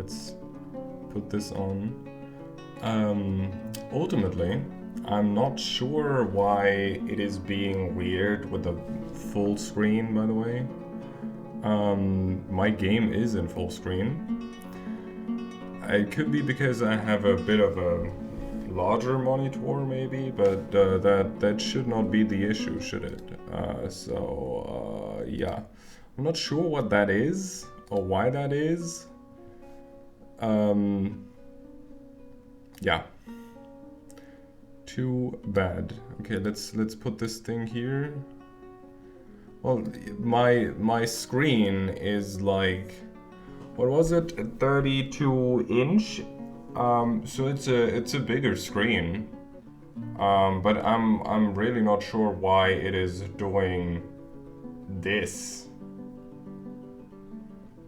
let's put this on. Ultimately, I'm not sure why it is being weird with the full screen, by the way. My game is in full screen. It could be because I have a bit of a larger monitor maybe, but that should not be the issue, should it? Yeah. I'm not sure what that is or why that is. Yeah. Too bad. Okay, let's put this thing here. Well, my screen is like, what was it? 32 inch. So it's a bigger screen. But I'm really not sure why it is doing this.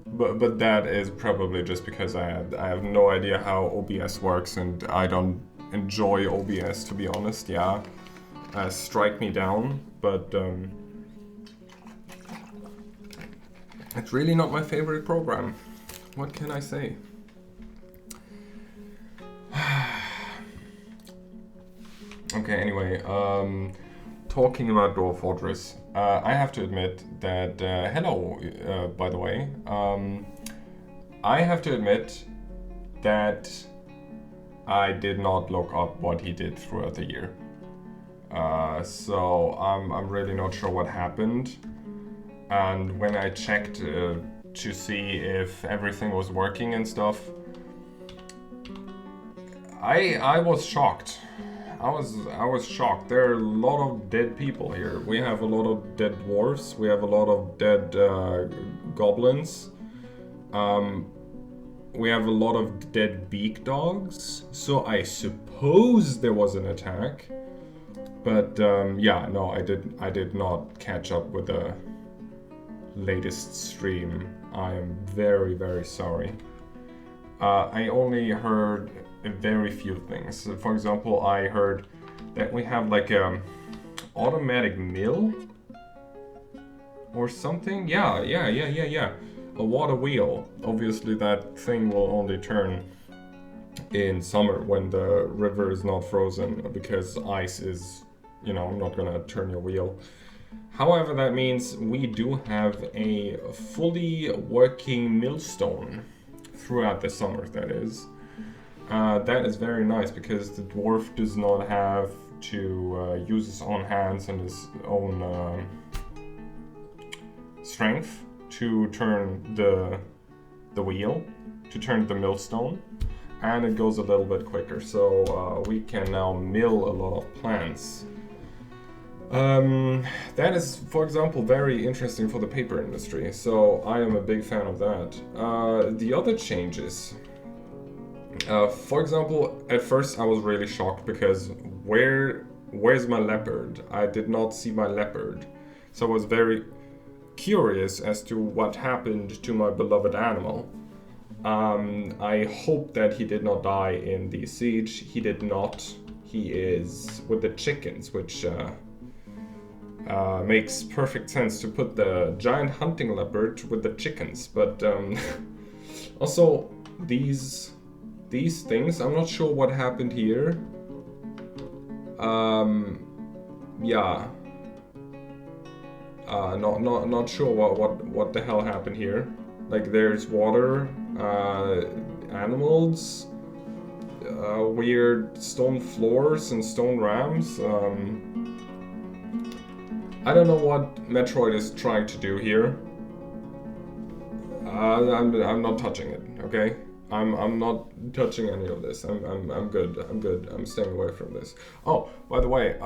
But that is probably just because I have no idea how OBS works, and I don't enjoy OBS, to be honest. Yeah, strike me down, but it's really not my favorite program. What can I say? Okay, anyway, talking about Dwarf Fortress, I have to admit that, hello, by the way, I have to admit that I did not look up what he did throughout the year. So I'm really not sure what happened. And when I checked to see if everything was working and stuff, I was shocked. I was shocked. There are a lot of dead people here. We have a lot of dead dwarves. We have a lot of dead goblins. We have a lot of dead beak dogs. So I suppose there was an attack. But yeah, no, I did not catch up with the latest stream. I am very, very sorry. I only heard very few things. For example, I heard that we have like a automatic mill or something. Yeah. A water wheel. Obviously that thing will only turn in summer when the river is not frozen, because ice is, not gonna turn your wheel. However, that means we do have a fully working millstone throughout the summer, that is. That is very nice, because the dwarf does not have to use his own hands and his own strength to turn the wheel, to turn the millstone, and it goes a little bit quicker. So we can now mill a lot of plants. That is, for example, very interesting for the paper industry. So I am a big fan of that. The other changes. For example, at first I was really shocked because where's my leopard? I did not see my leopard. So I was very curious as to what happened to my beloved animal. I hope that he did not die in the siege. He did not. He is with the chickens, which makes perfect sense to put the giant hunting leopard with the chickens. But also these things, I'm not sure what happened here. Yeah. Not sure what the hell happened here. Like, there's water, animals, weird stone floors and stone ramps. I don't know what Metroid is trying to do here. I'm not touching it, okay? I'm not touching any of this. I'm good. I'm staying away from this. Oh, by the way,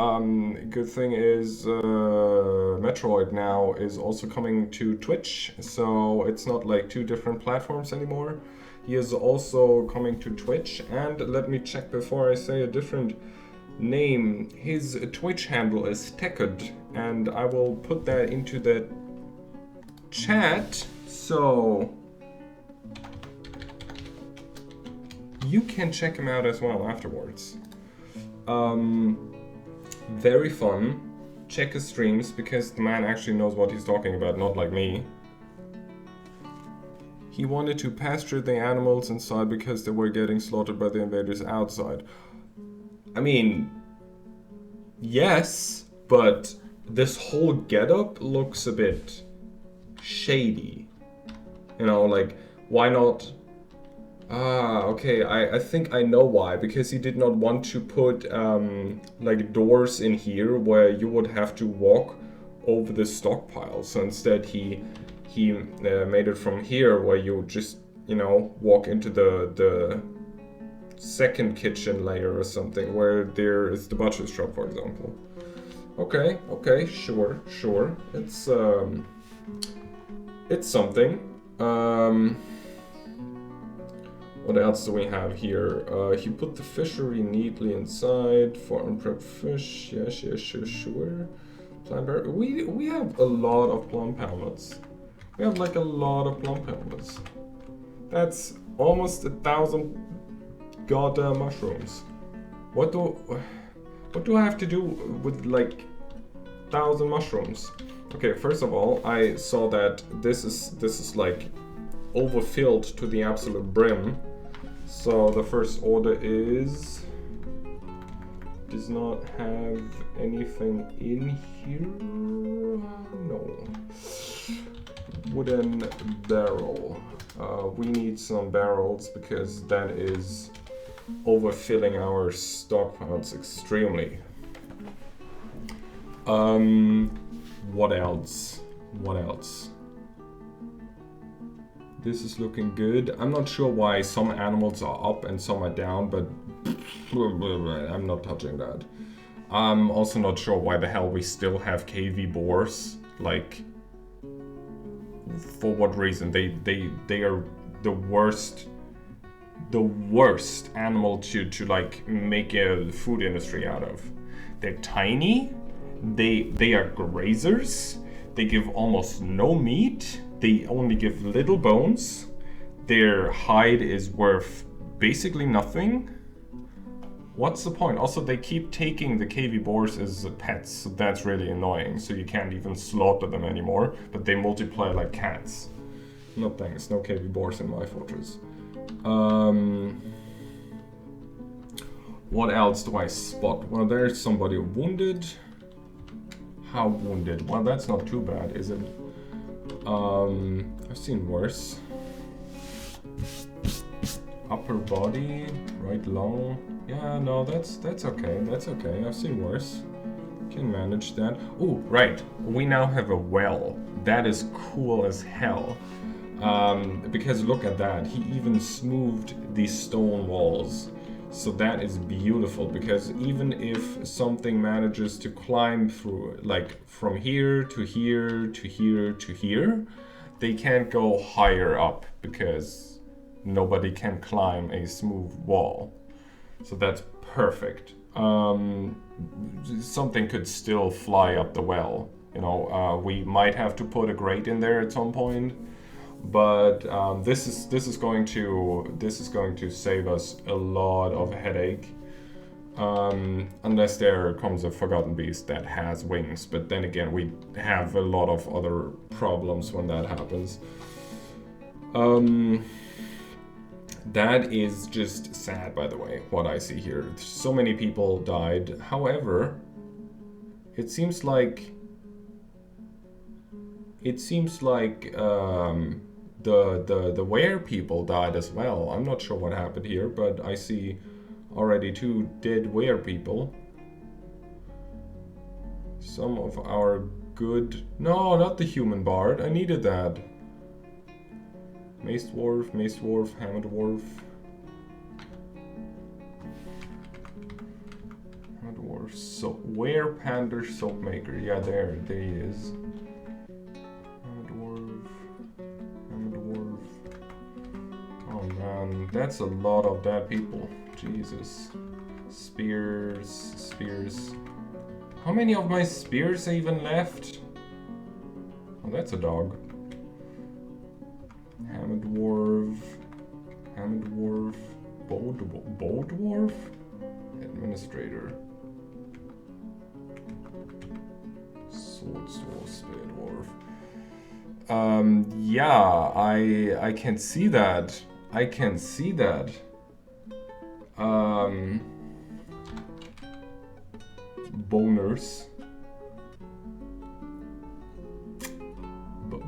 good thing is Metroid now is also coming to Twitch, so it's not like two different platforms anymore. He is also coming to Twitch, and let me check before I say a different name. His Twitch handle is Tekud, and I will put that into the chat, so you can check him out as well afterwards. Very fun. Check his streams, because the man actually knows what he's talking about, not like me. He wanted to pasture the animals inside because they were getting slaughtered by the invaders outside. I mean, yes, but this whole getup looks a bit shady. You know, like, why not? Ah, okay, I think I know why. Because he did not want to put, like, doors in here where you would have to walk over the stockpile. So instead he made it from here where you just, you know, walk into the second kitchen layer or something where there is the butcher's shop, for example. Okay, sure. It's something. What else do we have here? He put the fishery neatly inside for unprepped fish. Yeah, sure. Plum berry. We have a lot of plum pellets. We have like a lot of plum pellets. That's almost 1,000 goddamn mushrooms. What do I have to do with like 1,000 mushrooms? Okay, first of all, I saw that this is like overfilled to the absolute brim. So the first order does not have anything in here. No. Wooden barrel. We need some barrels because that is overfilling our stockpiles extremely. What else? This is looking good. I'm not sure why some animals are up and some are down, but I'm not touching that. I'm also not sure why the hell we still have KV boars. Like, for what reason? They are the worst animal to like make a food industry out of. They're tiny. They are grazers. They give almost no meat. They only give little bones. Their hide is worth basically nothing. What's the point? Also, they keep taking the KV boars as pets, so that's really annoying. So you can't even slaughter them anymore, but they multiply like cats. No thanks, no KV boars in my fortress. What else do I spot? Well, there's somebody wounded. How wounded? Well, that's not too bad, is it? I've seen worse. Upper body, right lung. Yeah, no, that's okay. That's okay. I've seen worse. Can manage that. Oh, right. We now have a well. That is cool as hell. Because look at that. He even smoothed these stone walls. So that is beautiful, because even if something manages to climb through, like from here to here to here to here, they can't go higher up because nobody can climb a smooth wall. So that's perfect. Something could still fly up the well. You know, we might have to put a grate in there at some point. But this is going to save us a lot of headache, unless there comes a forgotten beast that has wings. But then again, we have a lot of other problems when that happens. That is just sad, by the way, what I see here. So many people died. However, it seems like the were people died as well. I'm not sure what happened here, but I see already 2 dead were people. Some of our good... No, not the human bard. I needed that. Mace Dwarf, Hammer Dwarf. Hammer Dwarf, so were Pander Soap Maker. Yeah, there he is. Oh man, that's a lot of dead people. Jesus. Spears. How many of my spears are even left? Oh, that's a dog. Hammer Dwarf. Bow Dwarf? Administrator. Sword Spear Dwarf. Yeah, I can see that. I can see that. Boners.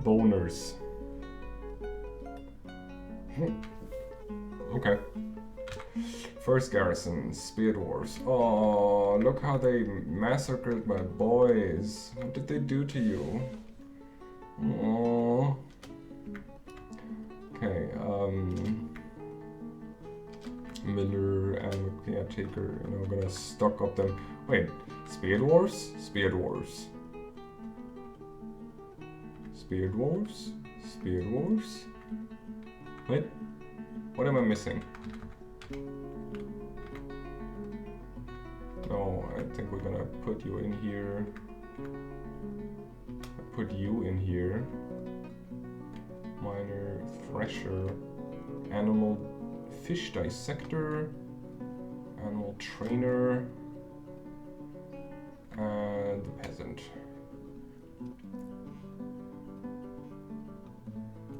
Boners. Okay. First garrison, Spear Dwarfs. Oh, look how they massacred my boys. What did they do to you? Oh. Okay, Miller and Caretaker, and I'm gonna stock up them. Wait, Spear Dwarfs? Spear Dwarfs. Spear Dwarfs? Spear Dwarfs? Wait, what am I missing? No, I think we're gonna put you in here. Put you in here. Miner, Thresher, Animal, Fish Dissector, Animal Trainer, and the Peasant.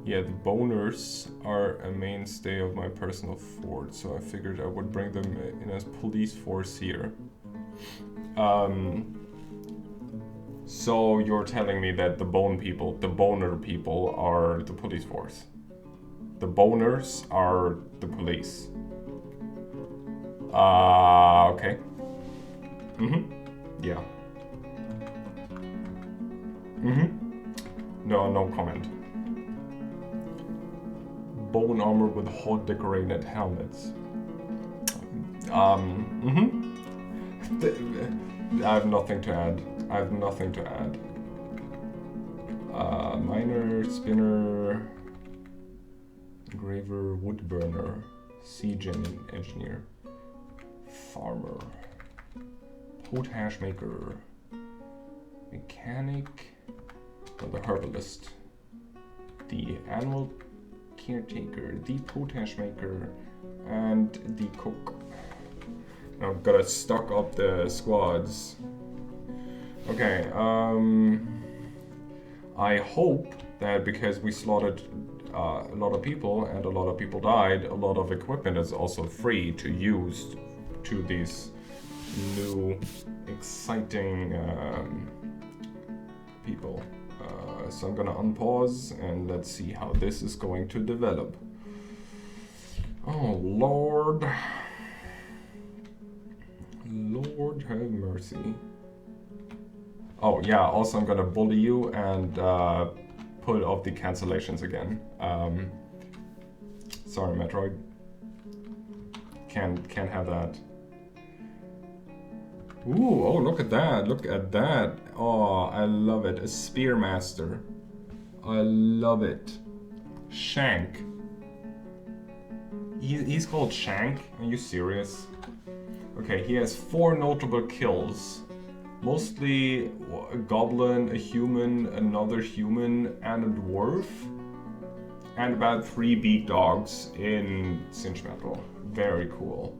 Yeah, the boners are a mainstay of my personal fort, so I figured I would bring them in as police force here. So you're telling me that the bone people, the boner people, are the police force. The boners are the police. Okay. Yeah. No comment. Bone armor with hot decorated helmets. I have nothing to add. I have nothing to add. Miner, spinner, engraver, wood burner, siege engineer, farmer, potash maker, mechanic, the herbalist, the animal caretaker, the potash maker, and the cook. Now I've got to stock up the squads. Okay, I hope that because we slaughtered a lot of people and a lot of people died, a lot of equipment is also free to use to these new exciting people. So I'm gonna unpause and let's see how this is going to develop. Oh Lord. Lord have mercy. Oh yeah, also I'm gonna bully you and put off the cancellations again. Sorry Metroid. Can't have that. Ooh, oh look at that, look at that. Oh, I love it. A Spearmaster. I love it. Shank. He's called Shank? Are you serious? Okay, he has 4 notable kills. Mostly a goblin, a human, another human, and a dwarf. And about 3 beak dogs in Singemetal. Very cool.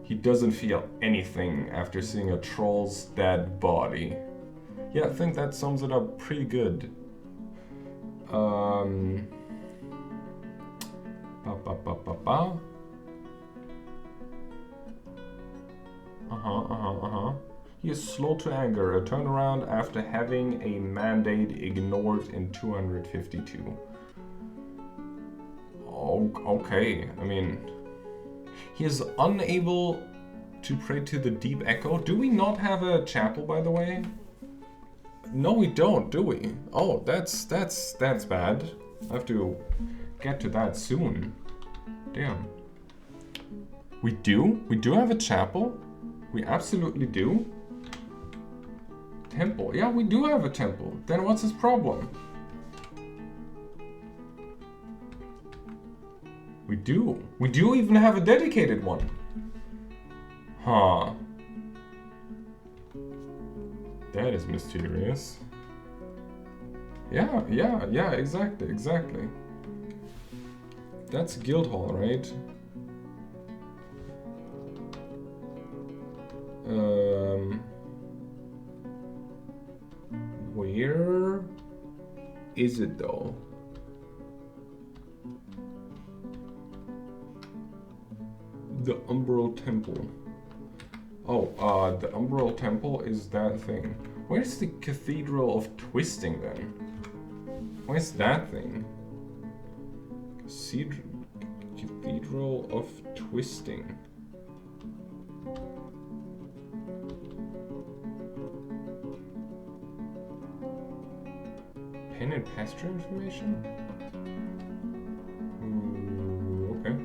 He doesn't feel anything after seeing a troll's dead body. Yeah, I think that sums it up pretty good. He is slow to anger, a turnaround after having a mandate ignored in 252. Oh, okay, I mean... He is unable to pray to the deep echo. Do we not have a chapel, by the way? No, we don't, do we? Oh, that's bad. I have to get to that soon. Damn. We do? We do have a chapel? We absolutely do? Temple. Yeah, we do have a temple. Then what's his problem? We do. We do even have a dedicated one. Huh. That is mysterious. Yeah, exactly. That's Guildhall, right? Where? is it though? The Umbral Temple. Oh, the Umbral Temple is that thing. Where's the Cathedral of Twisting then? Where's that thing? Cathedral of Twisting. Pen and pasture information? Ooh, okay.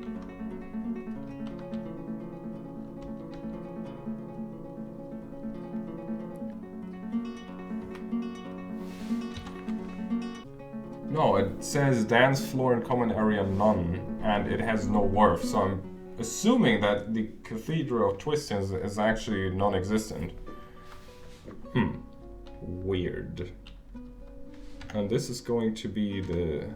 No, it says dance floor and common area none, and it has no wharf, so I'm assuming that the Cathedral of Twisting is actually non-existent. Weird. And this is going to be the...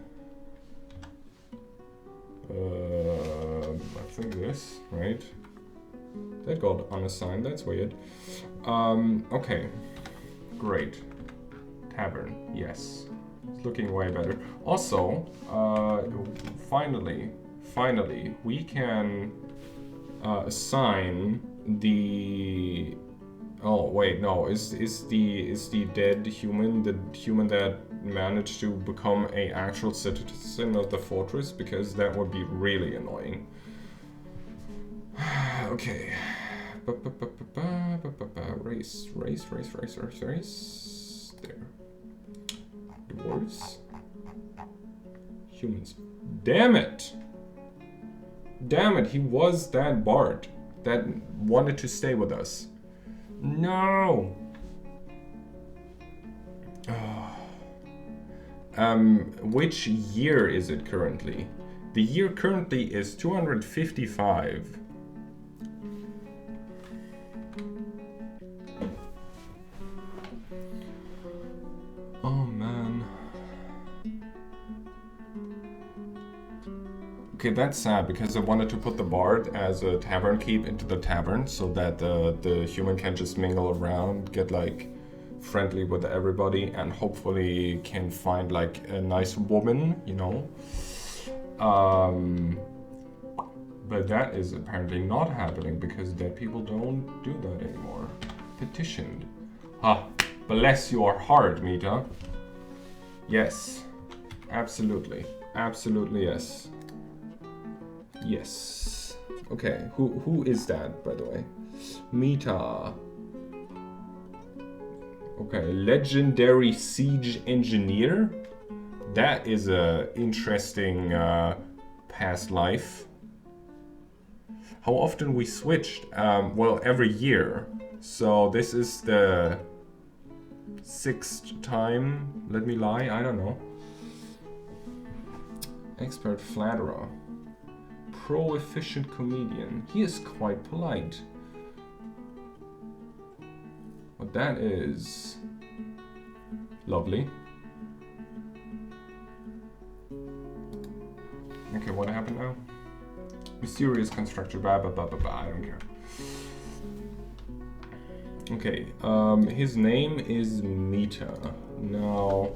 I think this, right? That got unassigned, that's weird. Okay. Great. Tavern, yes. It's looking way better. Also, finally, we can assign the... Oh wait, no, is the dead human the human that managed to become a actual citizen of the fortress? Because that would be really annoying. Okay. Race. There. Dwarves. Humans. Damn it! Damn it, he was that bard that wanted to stay with us. No! Which year is it currently? The year currently is 255. Oh man. Okay, that's sad because I wanted to put the bard as a tavern keep into the tavern so that the human can just mingle around, get like friendly with everybody, and hopefully can find like a nice woman, you know. But that is apparently not happening because dead people don't do that anymore. Petitioned. Bless your heart, Mita. Yes. Absolutely. Absolutely yes. Yes. Okay, who is that, by the way? Mita. Okay, legendary siege engineer. That is a interesting past life. How often we switched? Well, every year. So this is the 6th time. Let me lie, I don't know. Expert flatterer. Pro-efficient comedian. He is quite polite. But that is lovely. Okay, what happened now? Mysterious constructor, blah blah blah blah blah, I don't care. Okay, his name is Mita. Now,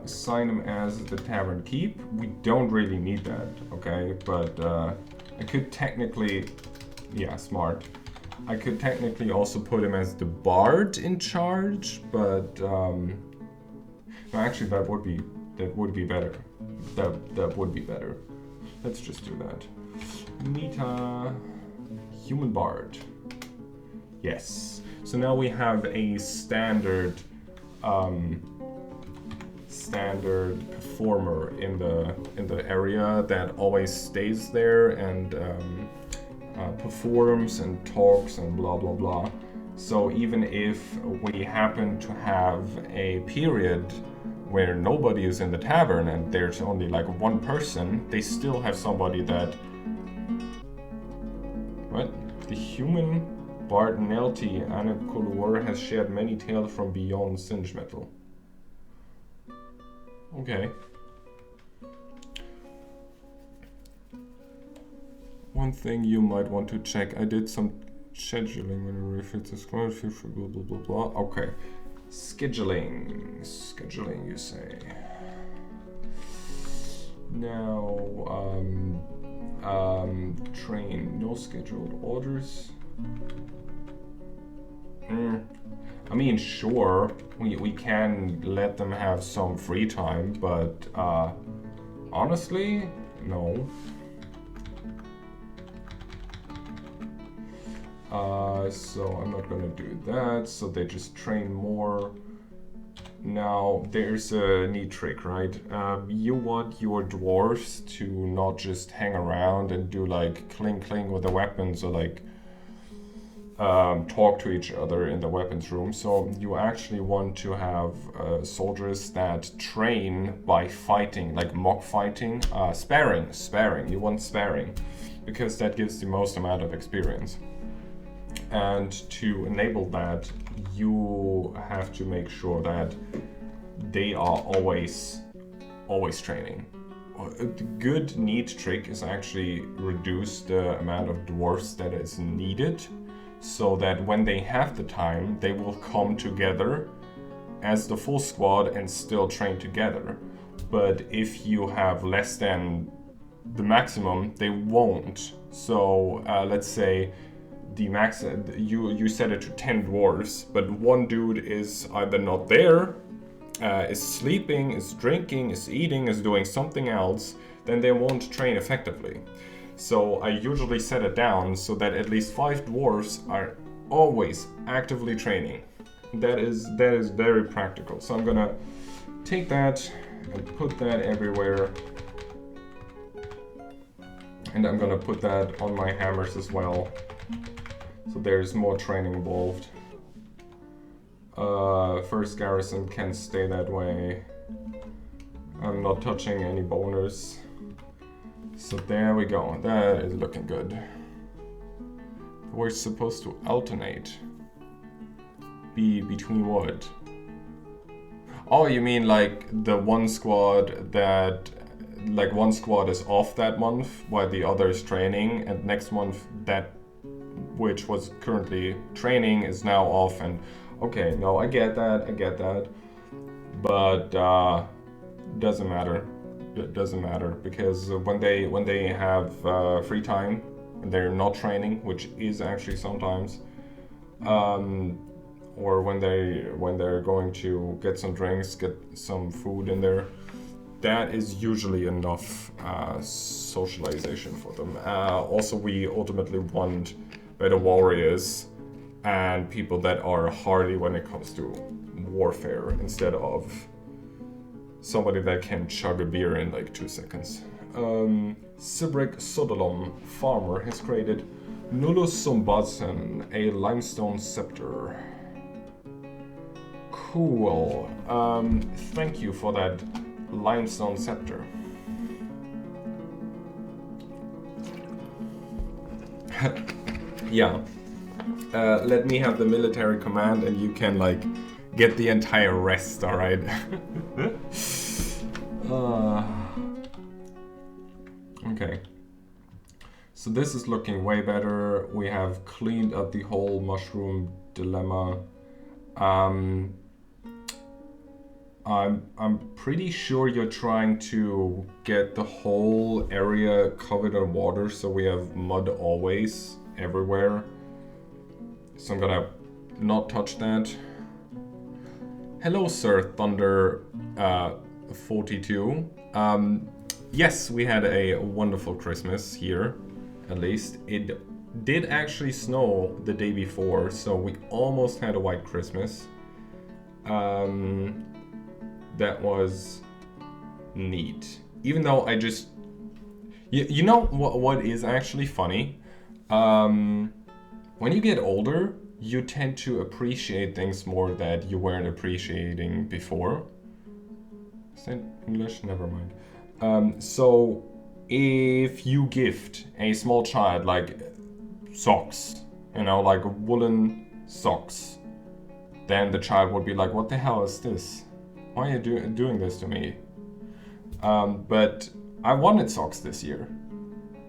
assign him as the tavern keep. We don't really need that, okay? But I could technically, yeah, smart. I could technically also put him as the bard in charge, but no, actually that would be better. That would be better. Let's just do that. Mita, human bard. Yes. So now we have a standard performer in the area that always stays there and performs and talks and blah blah blah. So even if we happen to have a period where nobody is in the tavern and there's only like one person, they still have somebody that... What? The human bard Nelty Anakolor has shared many tales from beyond Singemetal. Okay. One thing you might want to check. I did some scheduling when you refit the squad, blah blah blah blah. Okay. Scheduling, you say. Now, train, no scheduled orders. I mean, sure, we can let them have some free time, but honestly, no. So I'm not gonna do that, so they just train more. Now, there's a neat trick, right? You want your dwarves to not just hang around and do like cling with the weapons or like talk to each other in the weapons room. So you actually want to have soldiers that train by fighting, like mock fighting, sparring. You want sparring because that gives the most amount of experience. And to enable that, you have to make sure that they are always training. A good neat trick is actually reduce the amount of dwarfs that is needed, so that when they have the time, they will come together as the full squad and still train together. But if you have less than the maximum, they won't. So let's say the max, you set it to 10 dwarves, but one dude is either not there, is sleeping, is drinking, is eating, is doing something else, then they won't train effectively. So I usually set it down so that at least 5 dwarves are always actively training. That is very practical. So I'm gonna take that and put that everywhere. And I'm gonna put that on my hammers as well. So there's more training involved. First garrison can stay that way. I'm not touching any boners. So there we go. That is looking good. We're supposed to alternate. Between what? Oh, you mean like the one squad that... Like one squad is off that month while the other is training, and next month that which was currently training is now off. And okay, no, I get that, but doesn't matter. It doesn't matter because when they have free time and they're not training, which is actually sometimes, or when they're going to get some drinks, get some food in there, that is usually enough socialization for them. Also, we ultimately want better warriors and people that are hardy when it comes to warfare instead of somebody that can chug a beer in like 2 seconds. Sibrik Sodolom, farmer, has created Nullus Sumbazen, a limestone scepter. Cool. Thank you for that limestone scepter. Yeah. Let me have the military command and you can like get the entire rest, alright? Okay. So this is looking way better. We have cleaned up the whole mushroom dilemma. I'm pretty sure you're trying to get the whole area covered in water, so we have mud always, everywhere. So I'm gonna not touch that. Hello, Sir Thunder 42. Yes, we had a wonderful Christmas here, at least. It did actually snow the day before, so we almost had a white Christmas. That was neat. Even though I just... You know what is actually funny? When you get older, you tend to appreciate things more that you weren't appreciating before. Is that English? Never mind. So, if you gift a small child like socks, you know, like woolen socks, then the child would be like, what the hell is this? Why are you doing this to me? But I wanted socks this year,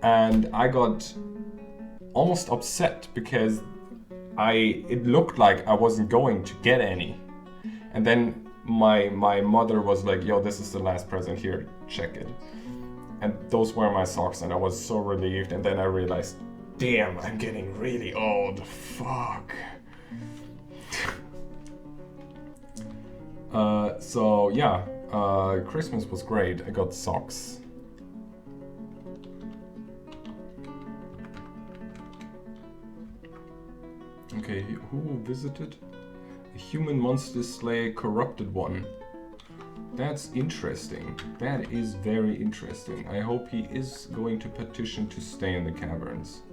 and I got almost upset because it looked like I wasn't going to get any. And then my mother was like, yo, this is the last present, here, check it. And those were my socks, and I was so relieved. And then I realized, damn, I'm getting really old. Fuck. So yeah, Christmas was great. I got socks. Okay, who visited? A human monster slay corrupted one. That's interesting. That is very interesting. I hope he is going to petition to stay in the caverns.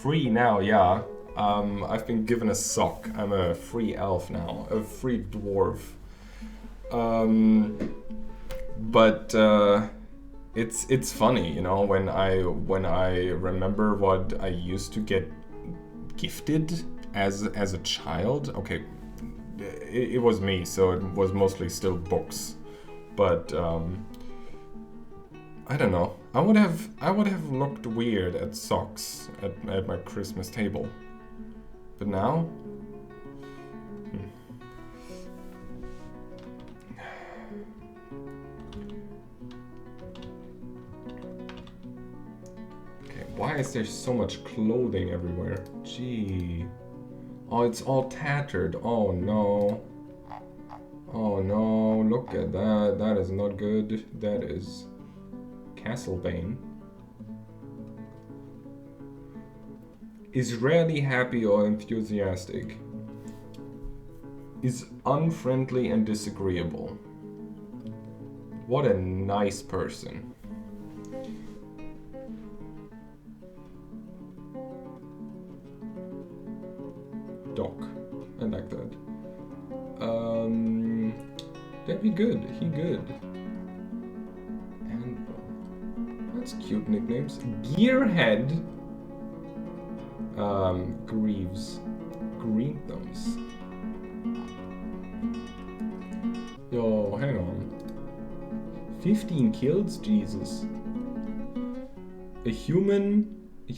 Free now, yeah. I've been given a sock. I'm a free elf now, a free dwarf. But it's funny, you know, when I remember what I used to get gifted as a child. Okay, it was me, so it was mostly still books, but I don't know. I would have looked weird at socks at my Christmas table, but now. Okay, why is there so much clothing everywhere? Gee. Oh, it's all tattered. Oh no. Oh no, look at that. That is not good. That is Castlebane. Is rarely happy or enthusiastic. Is unfriendly and disagreeable. What a nice person. Doc. I like that. That'd be good. He good. And that's cute nicknames. Gearhead. Greaves. Green thumbs. Yo, hang on. 15 kills? Jesus. A human, a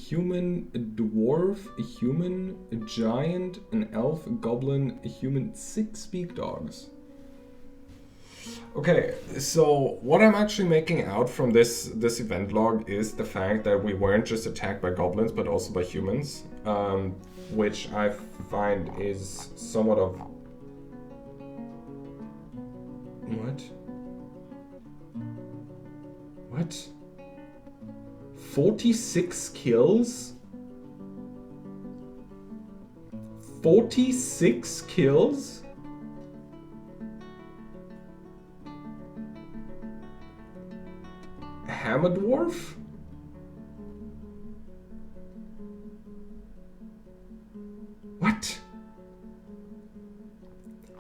dwarf, a human, a giant, an elf, a goblin, a human, 6 beak dogs. Okay, so what I'm actually making out from this event log is the fact that we weren't just attacked by goblins, but also by humans, which I find is somewhat of... What? What? 46 kills? 46 kills? Hammer Dwarf? What?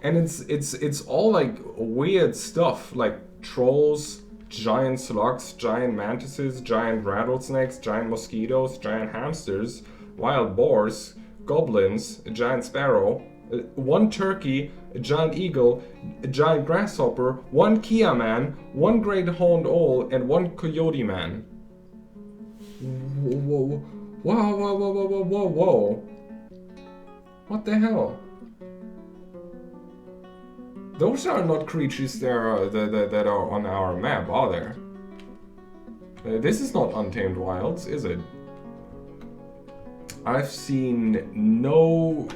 And it's all like weird stuff, like trolls, giant slugs, giant mantises, giant rattlesnakes, giant mosquitoes, giant hamsters, wild boars, goblins, a giant sparrow, one turkey, a giant eagle, a giant grasshopper, one Kia man, one great horned owl, and one coyote man. Whoa, whoa, whoa, whoa, whoa, whoa, whoa, whoa. What the hell? Those are not creatures that are on our map, are there? This is not Untamed Wilds, is it? I've seen no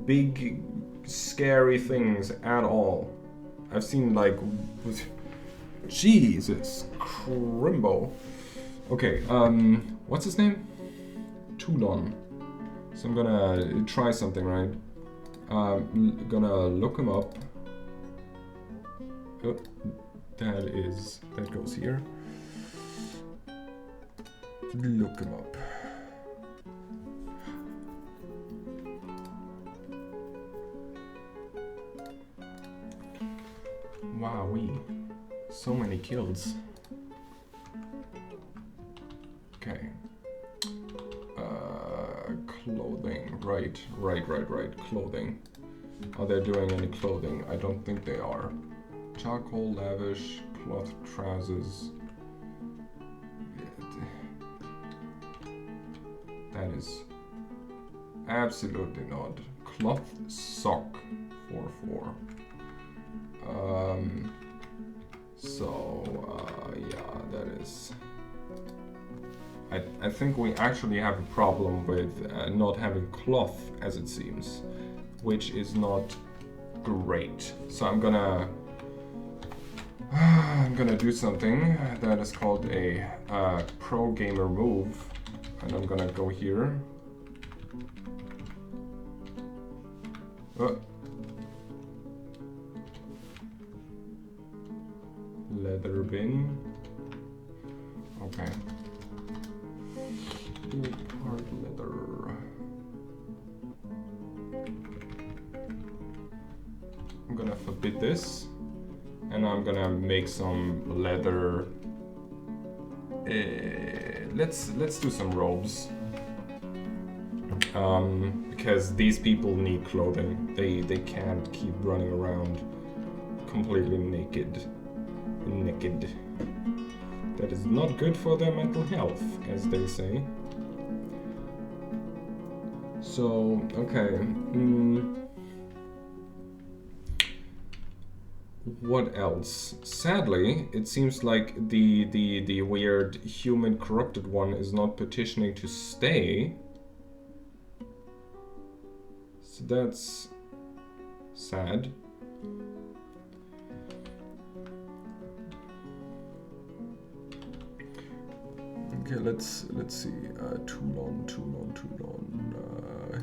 big scary things at all. I've seen like... Jesus Crimbo. Okay, what's his name? Toulon. So I'm gonna try something, right? Gonna look him up. Oh, that goes here. Look him up. Wowee. So many kills. Okay. Clothing. Right. Clothing. Are they doing any clothing? I don't think they are. Charcoal, lavish, cloth trousers. That is Absolutely not. Cloth sock 4-4. Yeah, that is... I think we actually have a problem with not having cloth, as it seems, which is not great. So I'm gonna do something that is called a pro gamer move, and I'm gonna go here. Leather bin. Okay. Hard leather. I'm gonna forbid this, and I'm gonna make some leather. Let's do some robes. Because these people need clothing. They can't keep running around completely naked. That is not good for their mental health, as they say. So, okay. What else? Sadly, it seems like the weird human corrupted one is not petitioning to stay. So that's sad. Okay, let's see. Toulon.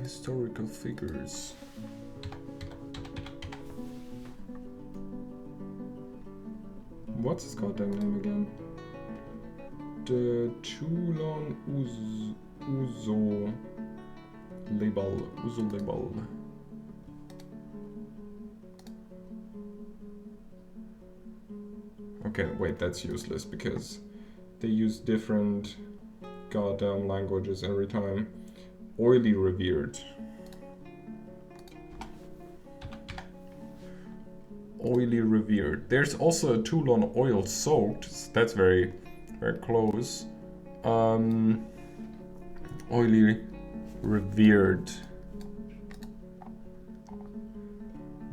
Historical figures. What's his goddamn name again? The Toulon Uzo Lebal. Okay, wait, that's useless because they use different goddamn languages every time. Oily revered. Oily revered. There's also a Toulon oil soaked. So that's very, very close. Oily revered.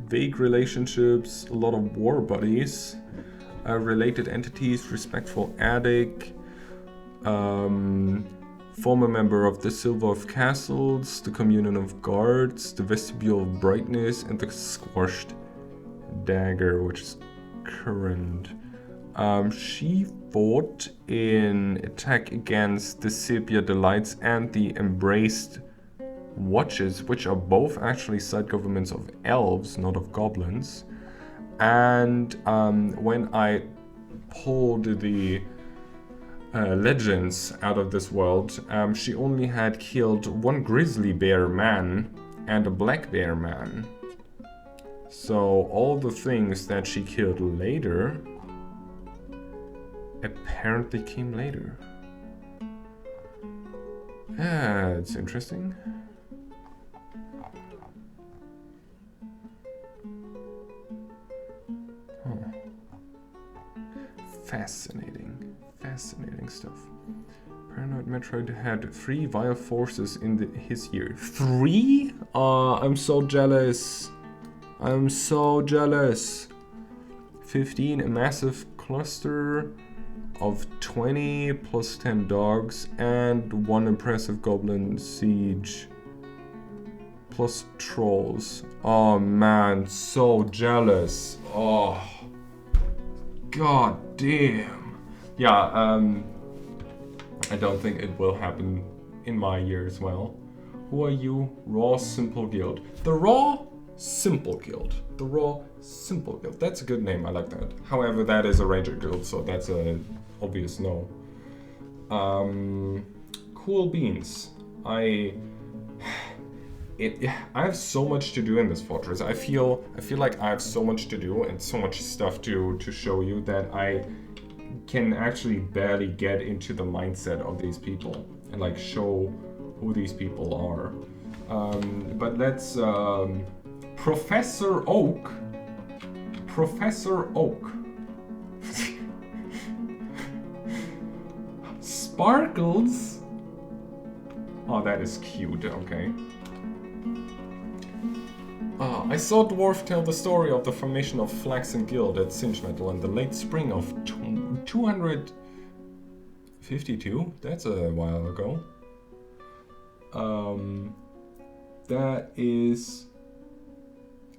Vague relationships, a lot of war buddies, related entities, respectful addict, former member of the Silver of Castles, the Communion of Guards, the Vestibule of Brightness, and the Squashed Dagger, which is current. She fought in attack against the Sepia Delights and the Embraced Watches, which are both actually side governments of elves, not of goblins. And when I pulled the legends out of this world, she only had killed one grizzly bear man and a black bear man. So all the things that she killed later apparently came later. It's interesting. Fascinating stuff. Paranoid Metroid had 3 vile forces in his year. 3? I'm so jealous. 15, a massive cluster of 20 plus 10 dogs and 1 impressive goblin siege plus trolls. Oh man, so jealous. Oh, god damn. Yeah, I don't think it will happen in my year as well. Who are you? Raw Simple Guild. The Raw Simple Guild. The Raw Simple Guild. That's a good name, I like that. However, that is a Ranger Guild, so that's an obvious no. Cool beans. I have so much to do in this fortress. I feel like I have so much to do and so much stuff to show you that I can actually barely get into the mindset of these people and like show who these people are. But let's Professor Oak. Sparkles. Oh, that is cute. Okay. I saw Dwarf tell the story of the formation of Flaxen Guild at Singemetal in the late spring of 252? That's a while ago. That is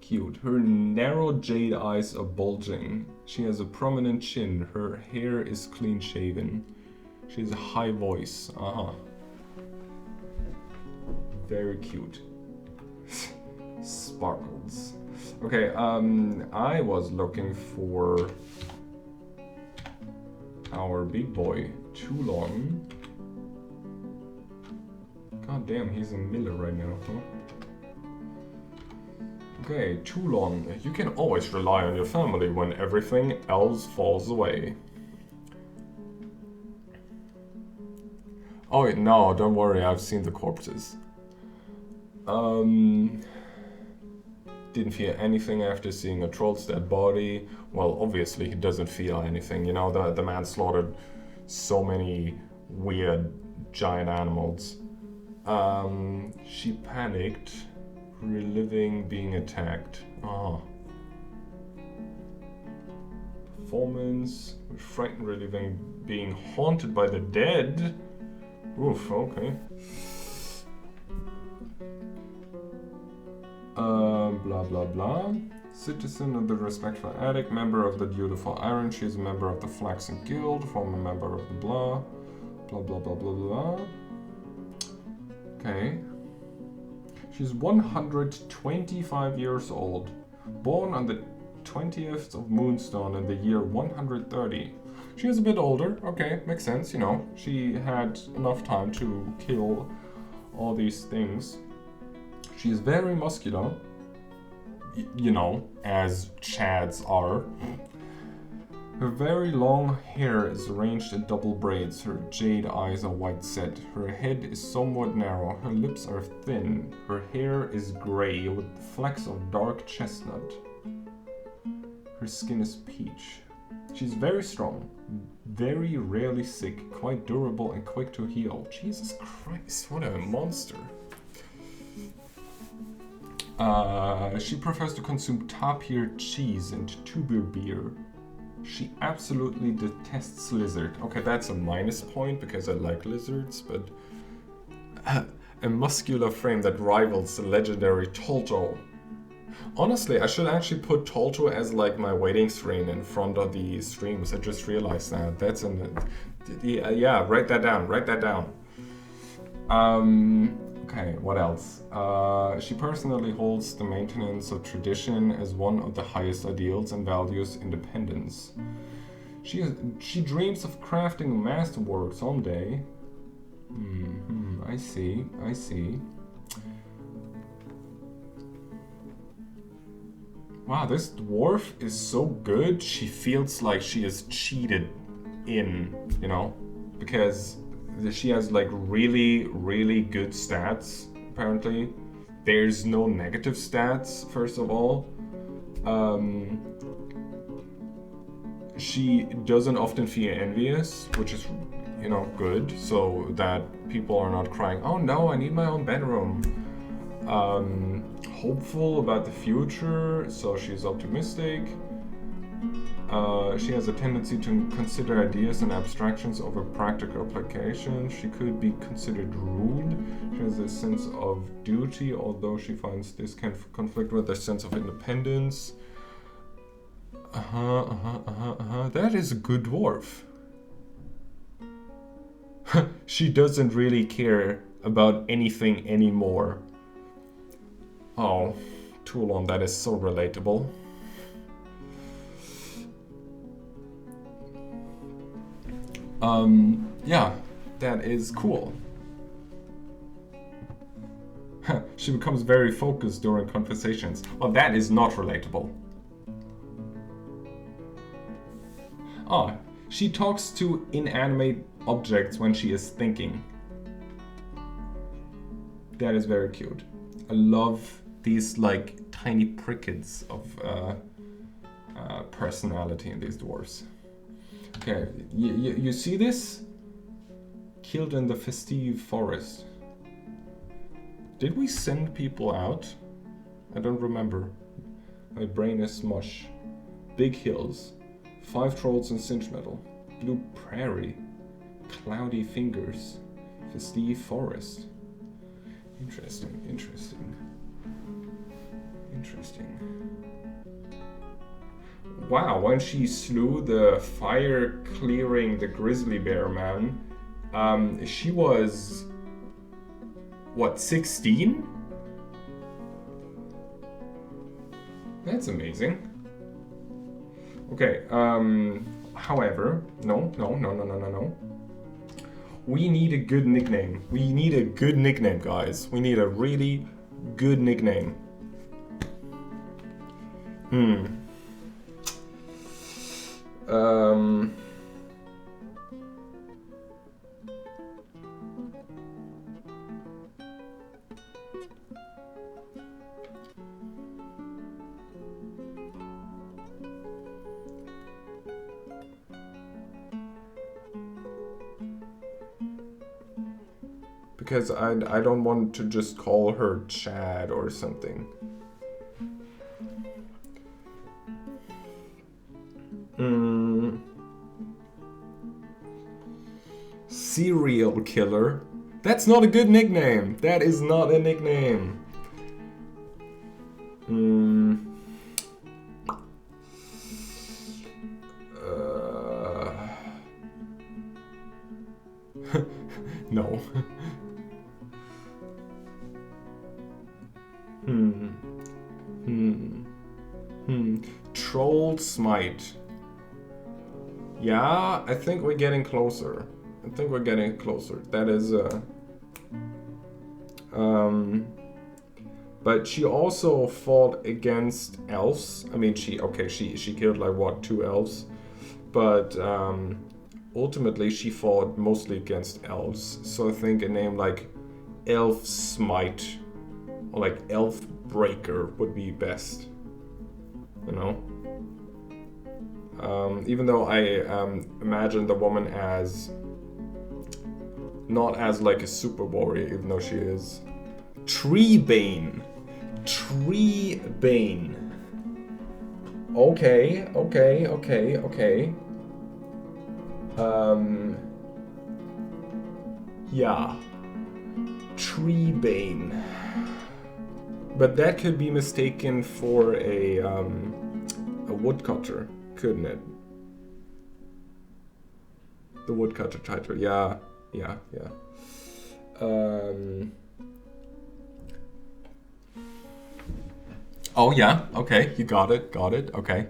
cute. Her narrow jade eyes are bulging. She has a prominent chin. Her hair is clean shaven. She has a high voice. Very cute. Sparkles. Okay, I was looking for our big boy, Toulon. God damn, he's in Miller right now, huh? Okay, Toulon. You can always rely on your family when everything else falls away. Oh no, don't worry, I've seen the corpses. Didn't feel anything after seeing a troll's dead body. Well, obviously he doesn't feel anything. You know, the man slaughtered so many weird giant animals. She panicked, reliving being attacked. Performance, frightened, reliving being haunted by the dead. Oof, okay. Blah blah blah. Citizen of the Respectful Attic, member of the Beautiful Iron. She is a member of the Flaxen Guild, former member of the blah. Blah blah blah blah blah. Okay. She's 125 years old. Born on the 20th of Moonstone in the year 130. She is a bit older. Okay, makes sense, you know. She had enough time to kill all these things. She is very muscular. You know, as Chads are. Her very long hair is arranged in double braids. Her jade eyes are white set. Her head is somewhat narrow. Her lips are thin. Her hair is gray with flecks of dark chestnut. Her skin is peach. She's very strong, very rarely sick, quite durable and quick to heal. Jesus Christ, what a monster. She prefers to consume tapir cheese and tuber beer. She absolutely detests lizard. Okay, that's a minus point because I like lizards, but a muscular frame that rivals the legendary Tolto. Honestly, I should actually put Tolto as like my waiting screen in front of the streams. I just realized that. That's an... yeah, write that down, write that down. Okay, what else? She personally holds the maintenance of tradition as one of the highest ideals and values independence. She dreams of crafting a masterwork someday. I see, I see. Wow, this dwarf is so good, she feels like she is cheated in, you know? Because she has like really, really good stats, apparently. There's no negative stats, first of all. She doesn't often feel envious, which is, you know, good, so that people are not crying, oh no, I need my own bedroom. Hopeful about the future, so she's optimistic. She has a tendency to consider ideas and abstractions over practical application. She could be considered rude. She has a sense of duty, although she finds this can conflict with her sense of independence. That is a good dwarf. She doesn't really care about anything anymore. Oh, Toulon, that is so relatable. Yeah, that is cool. She becomes very focused during conversations. Well, that is not relatable. Ah, she talks to inanimate objects when she is thinking. That is very cute. I love these like tiny prickets of personality in these dwarves. Okay, you see this? Killed in the festive forest. Did we send people out? I don't remember. My brain is mush. Big hills. 5 trolls in Singemetal. Blue prairie. Cloudy fingers. Festive forest. Interesting, interesting. Interesting. Wow, when she slew the fire clearing the grizzly bear man, she was, what, 16? That's amazing. Okay, however, no. We need a good nickname. We need a good nickname, guys. We need a really good nickname. Because I don't want to just call her Chad or something. Serial killer? That's not a good nickname. That is not a nickname. No. Troll smite. Yeah, I think we're getting closer. That is but she also fought against elves. I mean, she killed like what, 2 elves, but ultimately she fought mostly against elves. So I think a name like Elf Smite or like Elf Breaker would be best, you know. Even though I imagine the woman as not as like a super warrior, even though she is. Treebane. Okay. Yeah. Treebane. But that could be mistaken for a woodcutter, couldn't it? The woodcutter title, yeah. Oh yeah, okay, you got it, okay.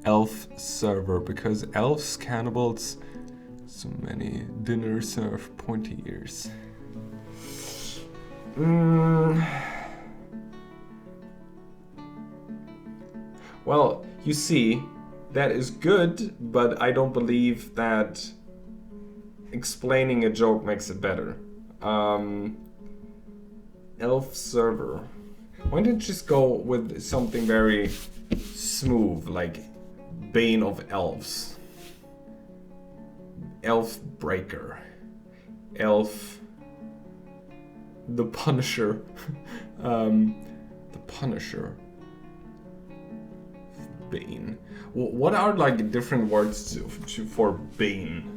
Elf server, because elves, cannibals, so many dinner serve pointy ears. Well, you see, that is good, but I don't believe that explaining a joke makes it better. Elf server. Why don't you just go with something very smooth, like Bane of Elves, Elf Breaker, Elf, the Punisher, the Punisher, Bane. What are like different words for Bane?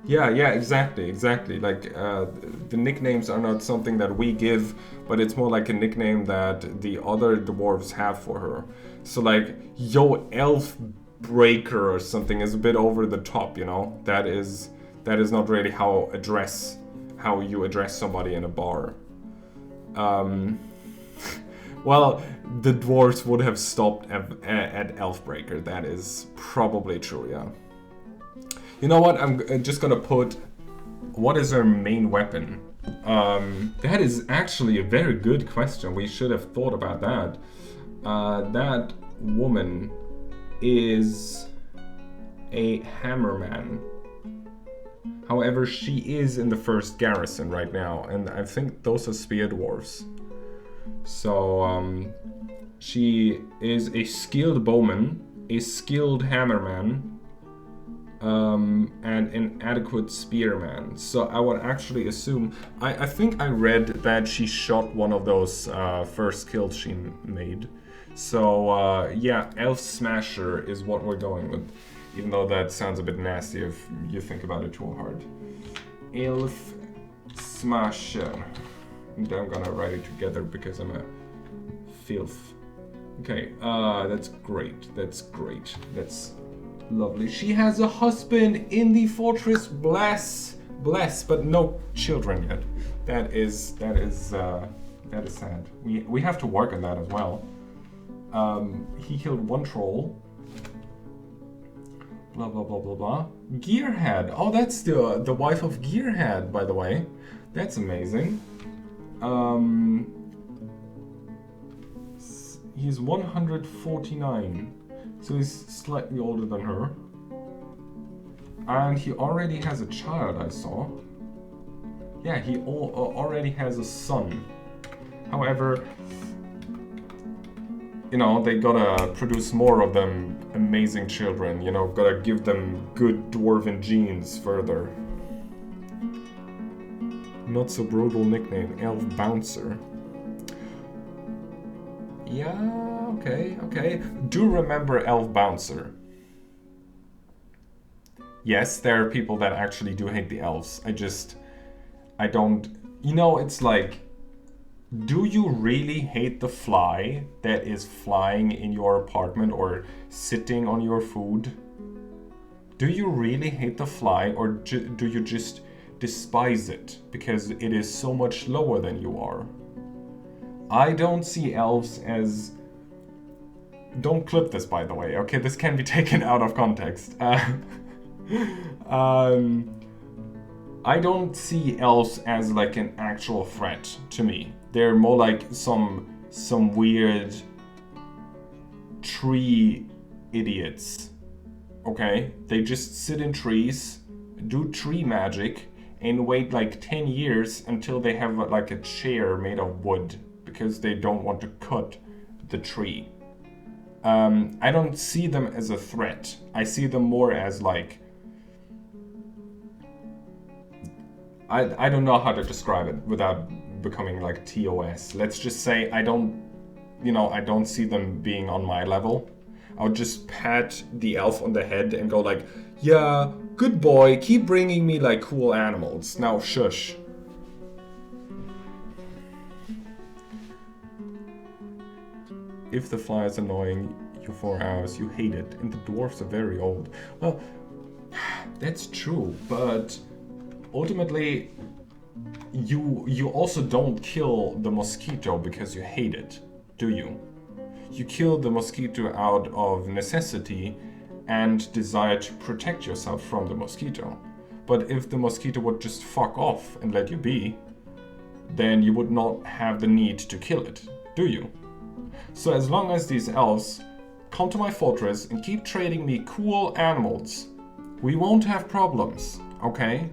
Yeah, exactly. Like, the nicknames are not something that we give, but it's more like a nickname that the other dwarves have for her. So like, yo, Elf Breaker or something is a bit over the top, you know? That is not really how you address somebody in a bar. Well, the dwarves would have stopped at Elf Breaker. That is probably true, yeah. You know what? I'm just gonna put, what is her main weapon? That is actually a very good question. We should have thought about that. That woman is a hammerman. However, she is in the first garrison right now, and I think those are spear dwarves. So, she is a skilled bowman, a skilled hammerman, and an adequate spearman. So I would actually assume, I think I read that she shot one of those first kills she made. So yeah, Elf Smasher is what we're going with, even though that sounds a bit nasty if you think about it too hard. Elf Smasher. And I'm gonna write it together because I'm a filth. Okay, that's great, that's great, that's lovely. She has a husband in the fortress, bless, but no children yet. That is sad. We have to work on that as well. He killed one troll. Blah blah blah blah blah. Gearhead. Oh, that's the wife of Gearhead, by the way. That's amazing. He's 149, so he's slightly older than her. And he already has a child, I saw. Yeah, he already has a son. However, you know, they gotta produce more of them amazing children, you know, gotta give them good dwarven genes further. Not so brutal nickname, Elf Bouncer. Yeah, okay. Do remember Elf Bouncer. Yes, there are people that actually do hate the elves. I don't, you know, it's like, do you really hate the fly that is flying in your apartment or sitting on your food? Do you really hate the fly, or do you just despise it because it is so much lower than you are? I don't see elves as... Don't clip this, by the way, okay? This can be taken out of context. I don't see elves as like an actual threat to me. They're more like some weird tree idiots, okay? They just sit in trees, do tree magic, and wait like 10 years until they have like a chair made of wood because they don't want to cut the tree. I don't see them as a threat. I see them more as like... I don't know how to describe it without becoming like TOS. Let's just say I don't see them being on my level. I would just pat the elf on the head and go like, yeah, good boy, keep bringing me like cool animals. Now shush. If the fly is annoying you for hours, you hate it, and the dwarfs are very old. Well, that's true, but ultimately, you also don't kill the mosquito because you hate it, do you? You kill the mosquito out of necessity and desire to protect yourself from the mosquito. But if the mosquito would just fuck off and let you be, then you would not have the need to kill it, do you? So as long as these elves come to my fortress and keep trading me cool animals, we won't have problems, okay?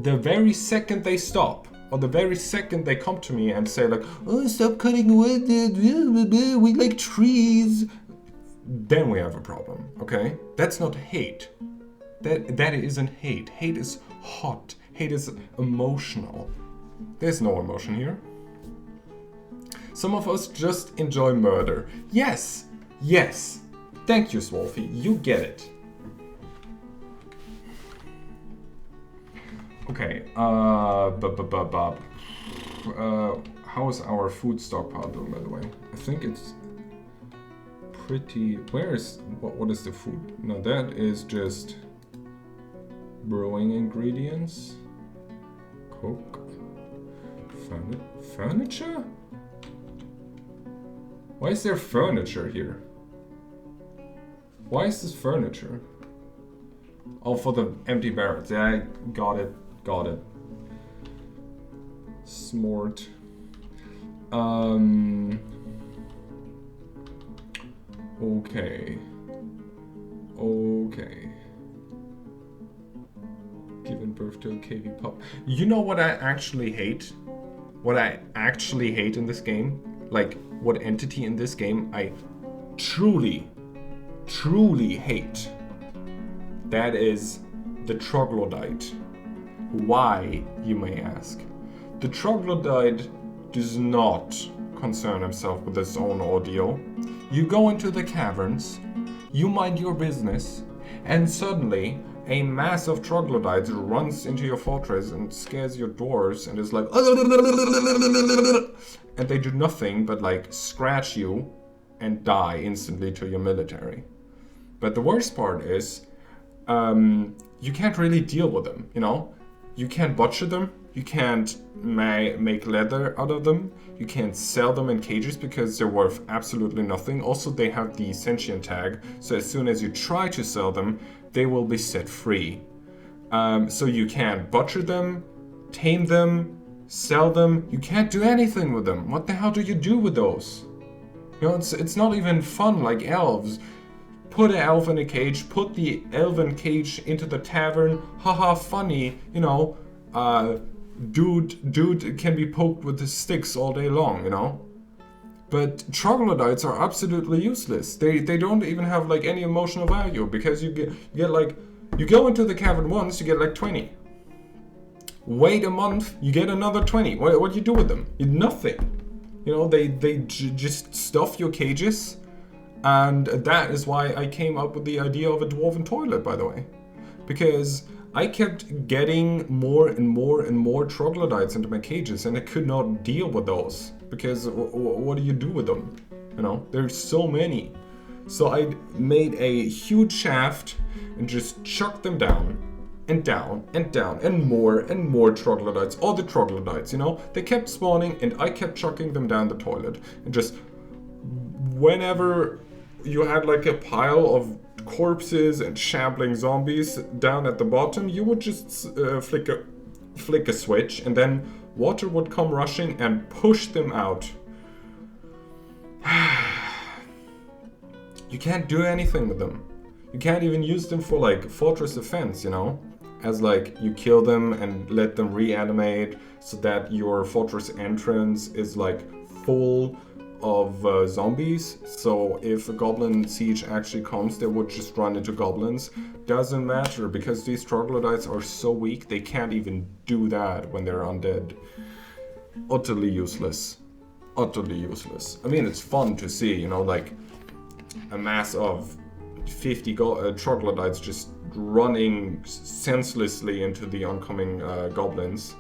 The very second they stop, or the very second they come to me and say like, oh, stop cutting wood, we like trees, then we have a problem, okay? That's not hate. That isn't hate. Hate is hot. Hate is emotional. There's no emotion here. Some of us just enjoy murder. Yes. Thank you, Swolfie. You get it. Okay, how is our food stockpile doing, by the way? I think it's pretty... what is the food? No, that is just brewing ingredients. Coke. Furniture? Why is there furniture here? Why is this furniture? Oh, for the empty barrels. Yeah, I got it. Smart. Okay. Giving birth to a KV pup. You know what I actually hate? What I actually hate in this game? Like, what entity in this game I truly hate? That is the troglodyte. Why, you may ask? The troglodyte does not concern himself with his own ordeal. You go into the caverns, you mind your business, and suddenly a mass of troglodytes runs into your fortress and scares your dwarves and is like, and they do nothing but like scratch you and die instantly to your military. But the worst part is, you can't really deal with them, you know? You can't butcher them, you can't make leather out of them, you can't sell them in cages because they're worth absolutely nothing. Also, they have the sentient tag, so as soon as you try to sell them, they will be set free. So you can't butcher them, tame them, sell them, you can't do anything with them. What the hell do you do with those? You know, it's not even fun like elves. Put an elf in a cage, put the elven cage into the tavern, haha, funny, you know, dude can be poked with the sticks all day long, you know? But troglodytes are absolutely useless. They don't even have like any emotional value because you get like, you go into the cavern once, you get like 20. Wait a month, you get another 20. What do you do with them? Nothing. You know, they just stuff your cages. And that is why I came up with the idea of a dwarven toilet, by the way. Because I kept getting more and more troglodytes into my cages, and I could not deal with those. Because what do you do with them? You know, there's so many. So I made a huge shaft and just chucked them down and down and down and more troglodytes. All the troglodytes, you know, they kept spawning and I kept chucking them down the toilet. And just whenever you had like a pile of corpses and shambling zombies down at the bottom, you would just flick a switch and then water would come rushing and push them out. You can't do anything with them. You can't even use them for like fortress defense, you know? As like you kill them and let them reanimate so that your fortress entrance is like full of zombies. So if a goblin siege actually comes, they would just run into goblins. Doesn't matter because these troglodytes are so weak they can't even do that when they're undead. Utterly useless. Utterly useless. I mean, it's fun to see, you know, like a mass of 50 troglodytes just running senselessly into the oncoming goblins,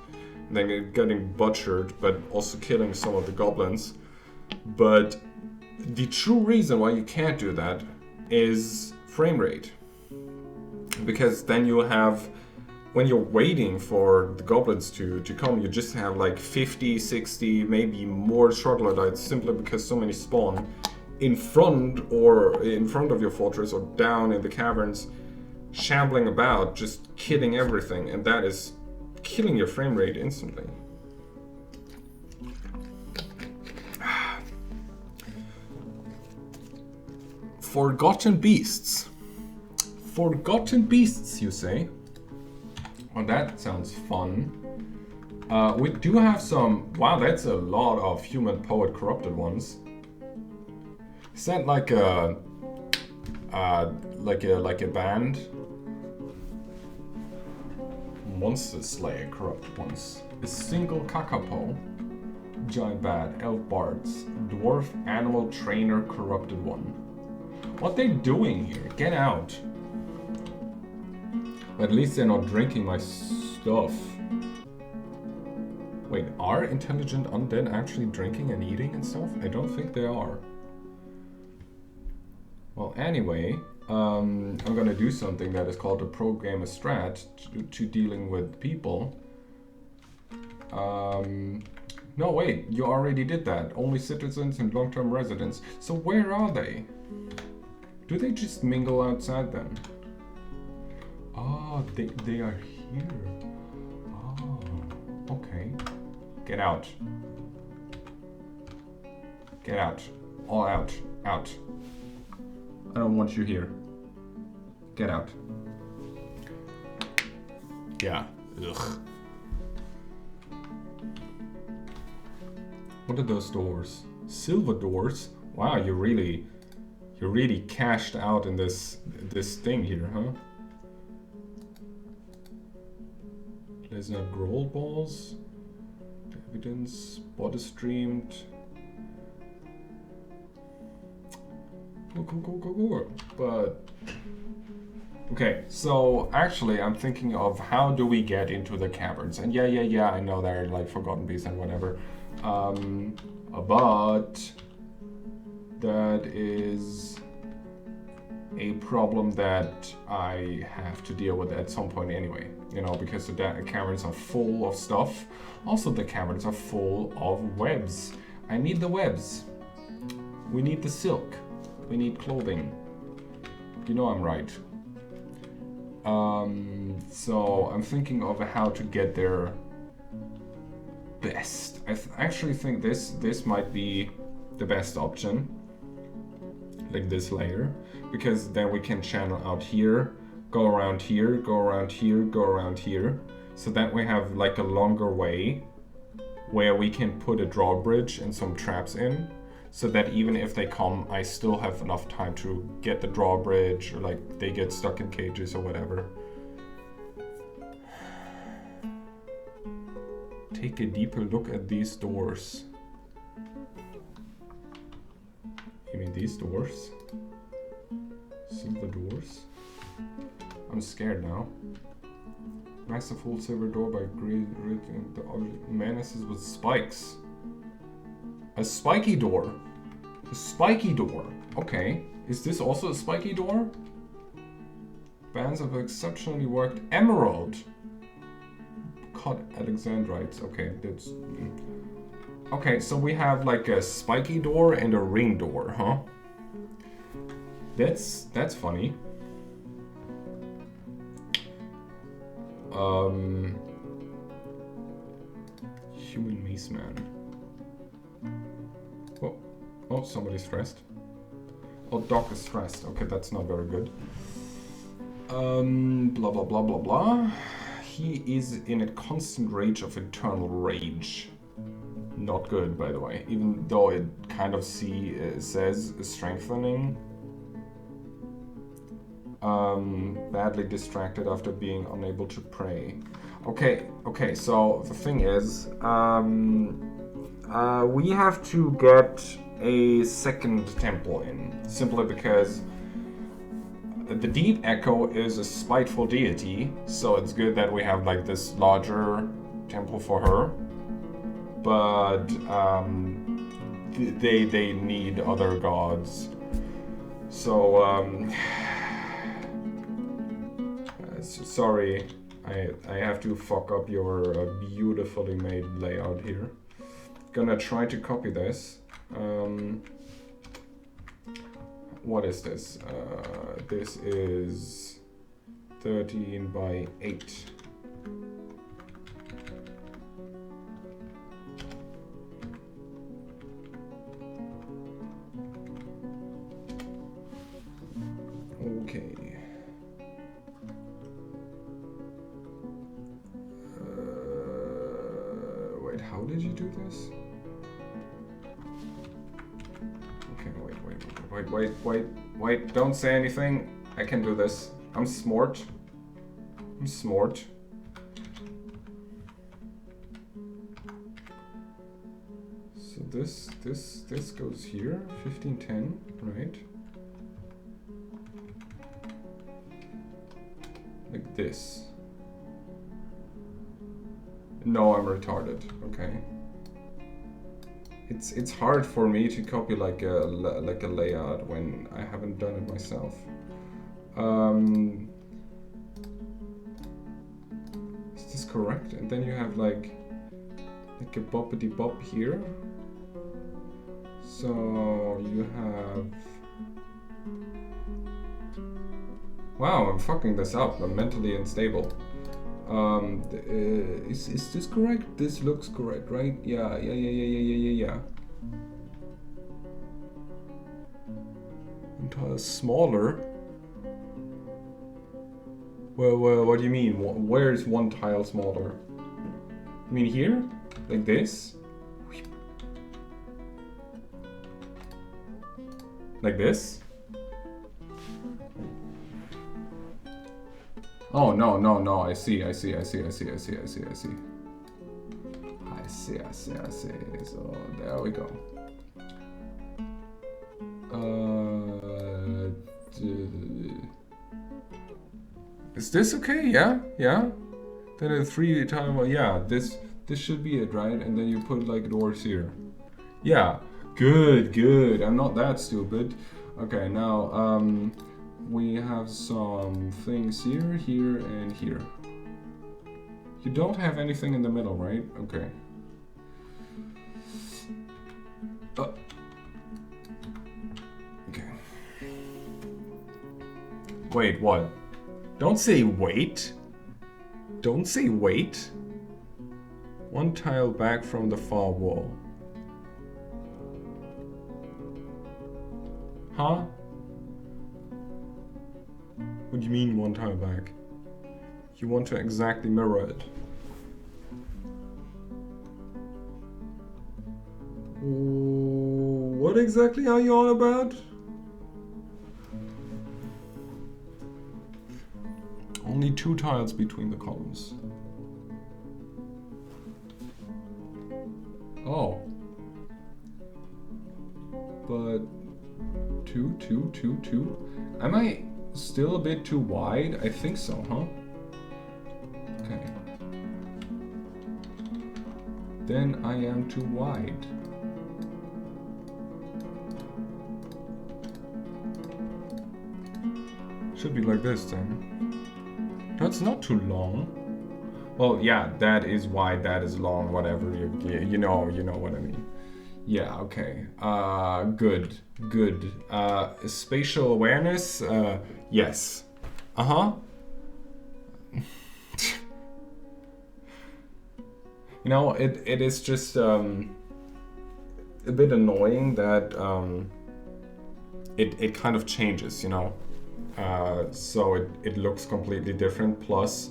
and then getting butchered, but also killing some of the goblins. But the true reason why you can't do that is frame rate. Because then you have, when you're waiting for the goblins to come, you just have like 50, 60, maybe more troglodytes simply because so many spawn in front of your fortress or down in the caverns, shambling about, just killing everything, and that is killing your frame rate instantly. Forgotten beasts. Forgotten beasts, you say? Well, that sounds fun. We do have some. Wow, that's a lot of human poet corrupted ones. Is that like a band? Monster Slayer corrupt ones. A single kakapo. Giant bat, elf bards, dwarf animal trainer corrupted one. What they doing here? Get out. At least they're not drinking my stuff. Wait, are intelligent undead actually drinking and eating and stuff? I don't think they are. Well, anyway, I'm gonna do something that is called a pro-gamer strat to dealing with people. No, wait, you already did that. Only citizens and long-term residents. So where are they? Do they just mingle outside then? Oh, they are here. Oh, okay. Get out. Get out. All out. Out. I don't want you here. Get out. Yeah. Ugh. What are those doors? Silver doors? Wow, you really cashed out in this thing here, huh? There's no growl balls. Evidence. Body streamed. Go. But okay, so actually I'm thinking of how do we get into the caverns? And yeah, I know they're like forgotten beasts and whatever. But that is a problem that I have to deal with at some point anyway, you know, because the caverns are full of stuff. Also, the caverns are full of webs. I need the webs. We need the silk. We need clothing. You know I'm right. So I'm thinking of how to get there best. I actually think this might be the best option. Like this layer, because then we can channel out here, go around here, go around here, go around here, so that we have like a longer way where we can put a drawbridge and some traps in, so that even if they come, I still have enough time to get the drawbridge, or like they get stuck in cages or whatever. Take a deeper look at these doors. You mean these doors? Silver doors? I'm scared now. Massive full silver door by great the menaces with spikes. A spiky door. A spiky door. Okay. Is this also a spiky door? Bands of exceptionally worked emerald. Cut Alexandrites. Okay, that's... Okay, so we have like a spiky door and a ring door, huh? That's funny. Human mace man. Oh, somebody's stressed. Oh, Doc is stressed. Okay, that's not very good. Blah blah blah blah blah. He is in a constant rage of eternal rage. Not good, by the way, even though it kind of says strengthening. Badly distracted after being unable to pray. Okay, so the thing is, we have to get a second temple in, simply because the Deep Echo is a spiteful deity, so it's good that we have like this larger temple for her. But they need other gods. So sorry, I have to fuck up your beautifully made layout here. Gonna try to copy this. What is this? This is 13 by 8. Okay. Wait, how did you do this? Okay, wait, don't say anything. I can do this. I'm smart. So this goes here, 1510, right? Like this. No, I'm retarded. Okay. It's hard for me to copy like a layout when I haven't done it myself. Is this correct? And then you have like a boppity bop here. So you have... Wow, I'm fucking this up. I'm mentally unstable. Is this correct? This looks correct, right? Yeah. Entire smaller. Well, what do you mean? Where is one tile smaller? You mean here? Like this? Like this? Oh, no, I see. So, there we go. Is this okay? Yeah? Then a 3 time, yeah, this should be it, right? And then you put like doors here. Yeah, good. I'm not that stupid. Okay, now, we have some things here, and here. You don't have anything in the middle, right? Okay. Okay. Wait, what? Don't say wait. Don't say wait. One tile back from the far wall. Huh? What do you mean one tile back? You want to exactly mirror it. What exactly are you on about? Only 2 tiles between the columns. Oh. But 2. Am I still a bit too wide? I think so, huh? Okay. Then I am too wide. Should be like this then. That's not too long. Well, yeah, that is wide, that is long, whatever. You know what I mean. Yeah, okay. Good. Spatial awareness? Yes. Uh-huh. You know, it is just a bit annoying that it kind of changes, you know. So it looks completely different, plus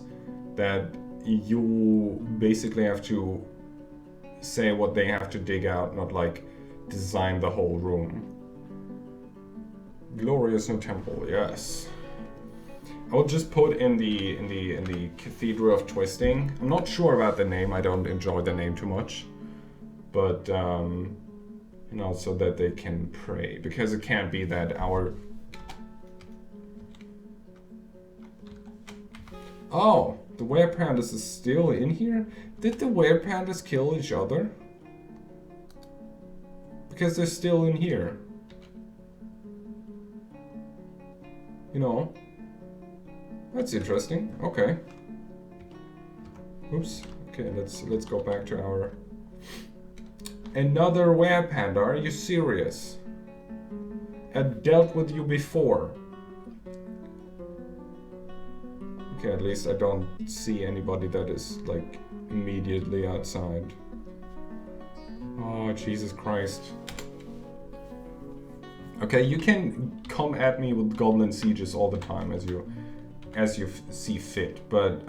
that you basically have to say what they have to dig out, not like design the whole room. Glorious new temple, yes. I will just put in the Cathedral of Twisting. I'm not sure about the name. I don't enjoy the name too much, but you know, so that they can pray, because it can't be that our. Oh, the were-pandas is still in here? Did the were-pandas kill each other? Because they're still in here. You know? That's interesting. Okay. Oops. Okay, let's go back to our... Another were-panda? Are you serious? I dealt with you before. Okay, at least I don't see anybody that is, like, immediately outside. Oh, Jesus Christ. Okay, you can come at me with goblin sieges all the time as you see fit, but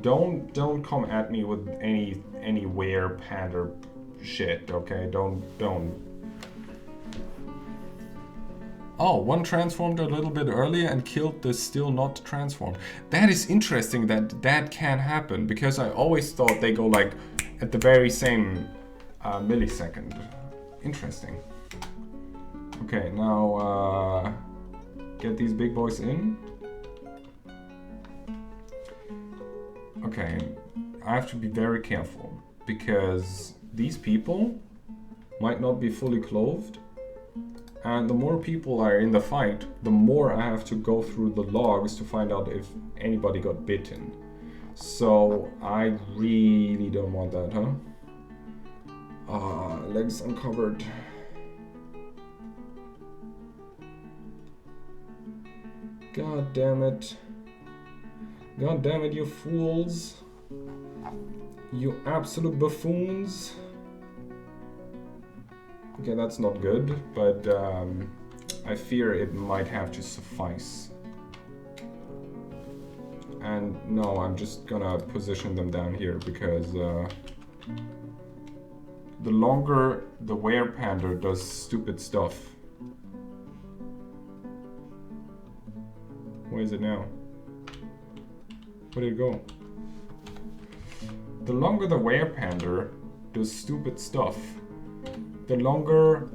don't come at me with any were-panda shit, okay? Don't. Oh, one transformed a little bit earlier and killed the still not transformed. That is interesting that can happen, because I always thought they go like at the very same millisecond. Interesting. Okay, now get these big boys in. Okay, I have to be very careful, because these people might not be fully clothed. And the more people are in the fight, the more I have to go through the logs to find out if anybody got bitten. So I really don't want that, huh? Legs uncovered. God damn it. God damn it, you fools. You absolute buffoons. Okay, that's not good, but I fear it might have to suffice. And no, I'm just gonna position them down here because the longer the were-panda does stupid stuff. Where is it now? Where did it go? The longer the were-panda does stupid stuff, the longer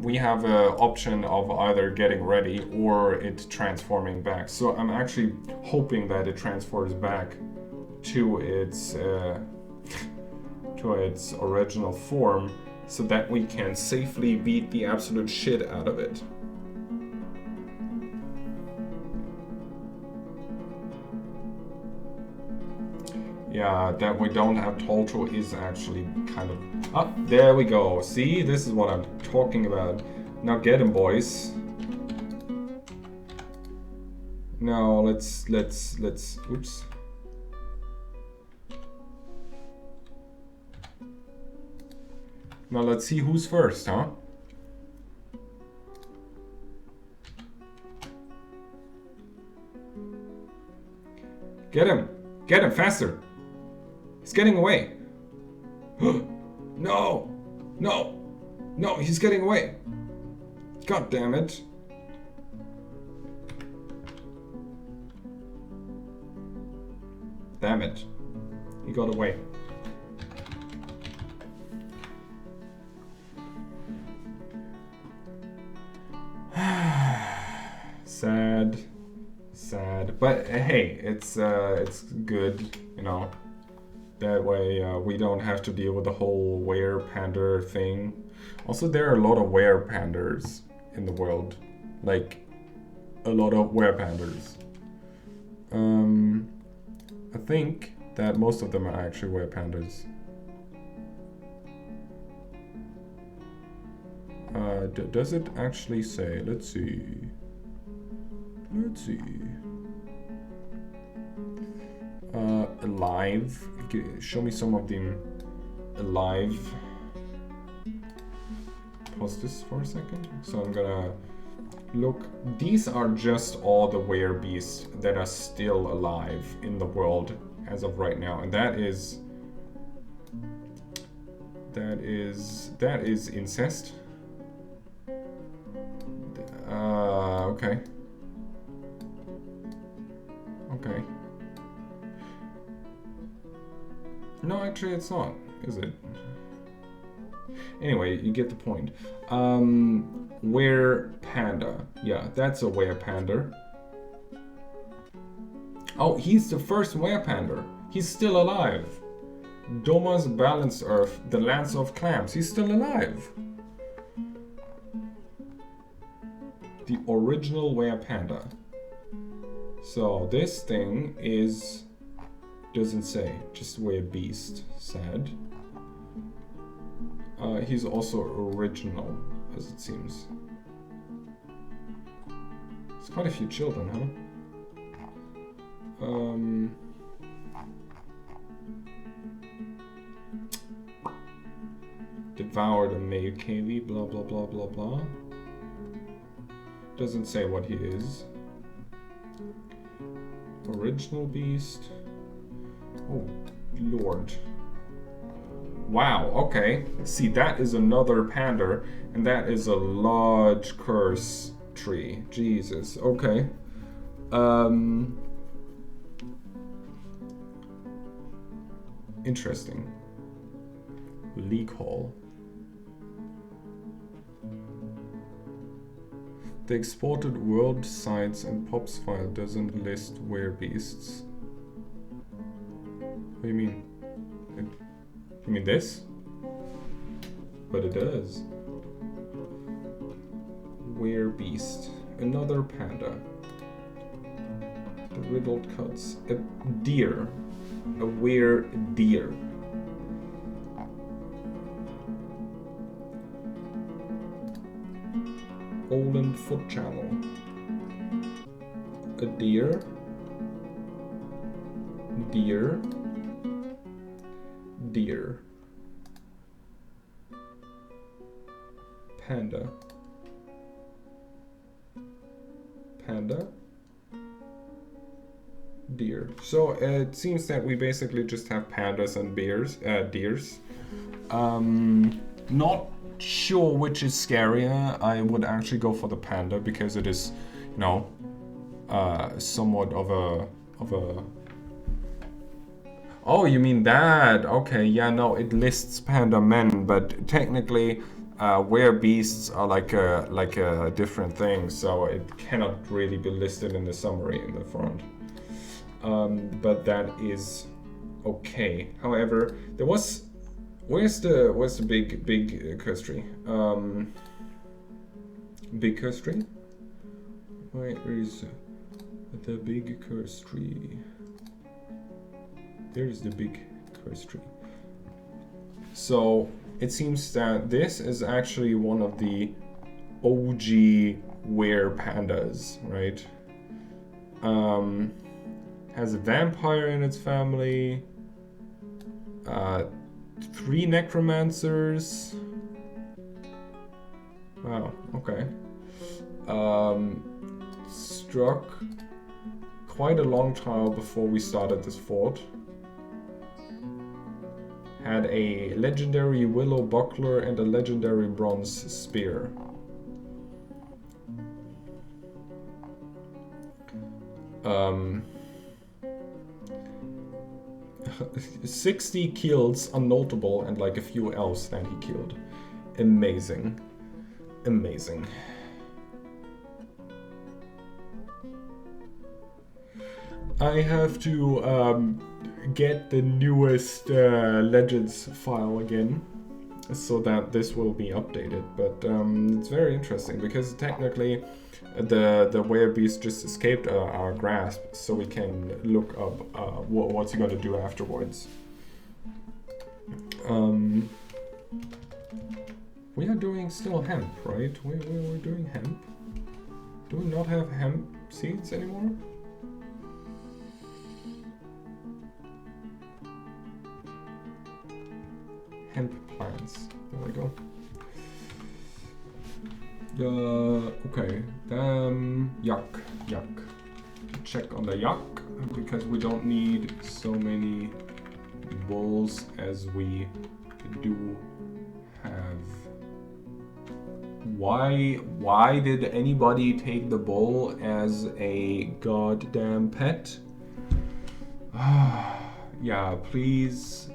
we have an option of either getting ready or it transforming back. So I'm actually hoping that it transfers back to its original form so that we can safely beat the absolute shit out of it. Yeah, that we don't have Toltro is actually kind of... Ah, there we go. See, this is what I'm talking about. Now get him, boys. Now let's... Oops. Now let's see who's first, huh? Get him! Get him, faster! He's getting away. No! No! No, he's getting away. God damn it. Damn it. He got away. Sad. Sad. But hey, it's good, you know. That way we don't have to deal with the whole were-panda thing. Also, there are a lot of were-pandas in the world. Like, a lot of were-pandas. I think that most of them are actually were-pandas. Does it actually say? Let's see. Let's see. Alive. Show me some of them alive. Pause this for a second. So I'm gonna look. These are just all the were-beasts that are still alive in the world as of right now, and that is incest. Okay. Okay. No, actually it's not, is it? Anyway, you get the point. Were-panda. Yeah, that's a were-panda. Oh, he's the first were-panda. He's still alive. Doma's Balanced Earth, the Lance of Clams. He's still alive. The original were-panda. So this thing is... doesn't say, just were-beast. Sad. He's also original, as it seems. It's quite a few children, huh? Devoured a male KV, blah blah blah blah blah. Doesn't say what he is. Original beast. Oh, Lord. Wow, okay. See, that is another panda, and that is a large curse tree. Jesus, okay. Interesting. League Hall. The exported world sites and pops file doesn't list were-beasts. What do you mean? You mean this? But it does. Were-beast. Another panda. The riddled cuts. A deer. A were-deer. Olden foot channel. A deer. Deer. Deer. Panda. Panda. deer. So it seems that we basically just have pandas and deers. Not sure which is scarier. I would actually go for the panda because it is, you know, somewhat of a. Oh, you mean that? Okay, yeah, no, it lists panda men, but technically, beasts are like a different thing, so it cannot really be listed in the summary in the front. But that is okay. However, there was. Where's the big curse tree? Big curse tree? Where is the big curse tree? There is the big curse tree. So it seems that this is actually one of the OG were pandas, right? Has a vampire in its family. 3 necromancers. Wow, okay. Struck quite a long time before we started this fort. Had a legendary willow buckler and a legendary bronze spear. 60 kills unnotable and like a few elves that he killed. Amazing. Amazing. I have to get the newest Legends file again so that this will be updated, but it's very interesting because technically the werebeast just escaped our grasp, so we can look up what's he gonna do afterwards. We are doing still hemp, right? We're doing hemp. Do we not have hemp seeds anymore? Hemp plants. There we go. Okay. Yuck. Check on the yuck because we don't need so many bowls as we do have. Why did anybody take the bowl as a goddamn pet? Yeah, please.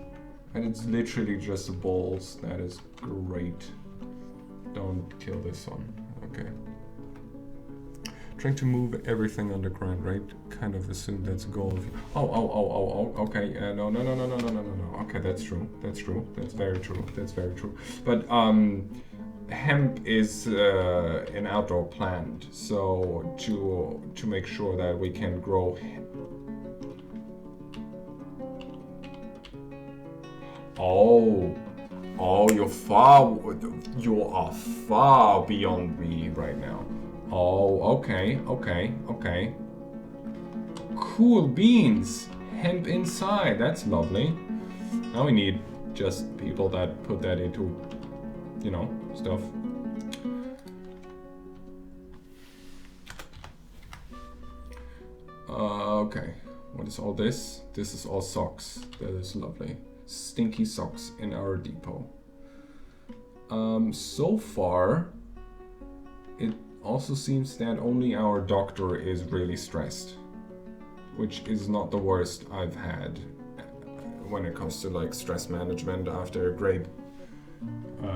And it's literally just balls. That is great. Don't kill this one. Okay. Trying to move everything underground, right? Kind of assume that's a goal. Oh. Okay. No. Okay, that's true. That's very true. But hemp is an outdoor plant, so to make sure that we can grow. Oh, you are far beyond me right now. Oh, okay. Cool beans, hemp inside, that's lovely. Now we need just people that put that into, stuff. Okay, what is all this? This is all socks, that is lovely. Stinky socks in our depot. So far, it also seems that only our doctor is really stressed, which is not the worst I've had when it comes to like stress management after a great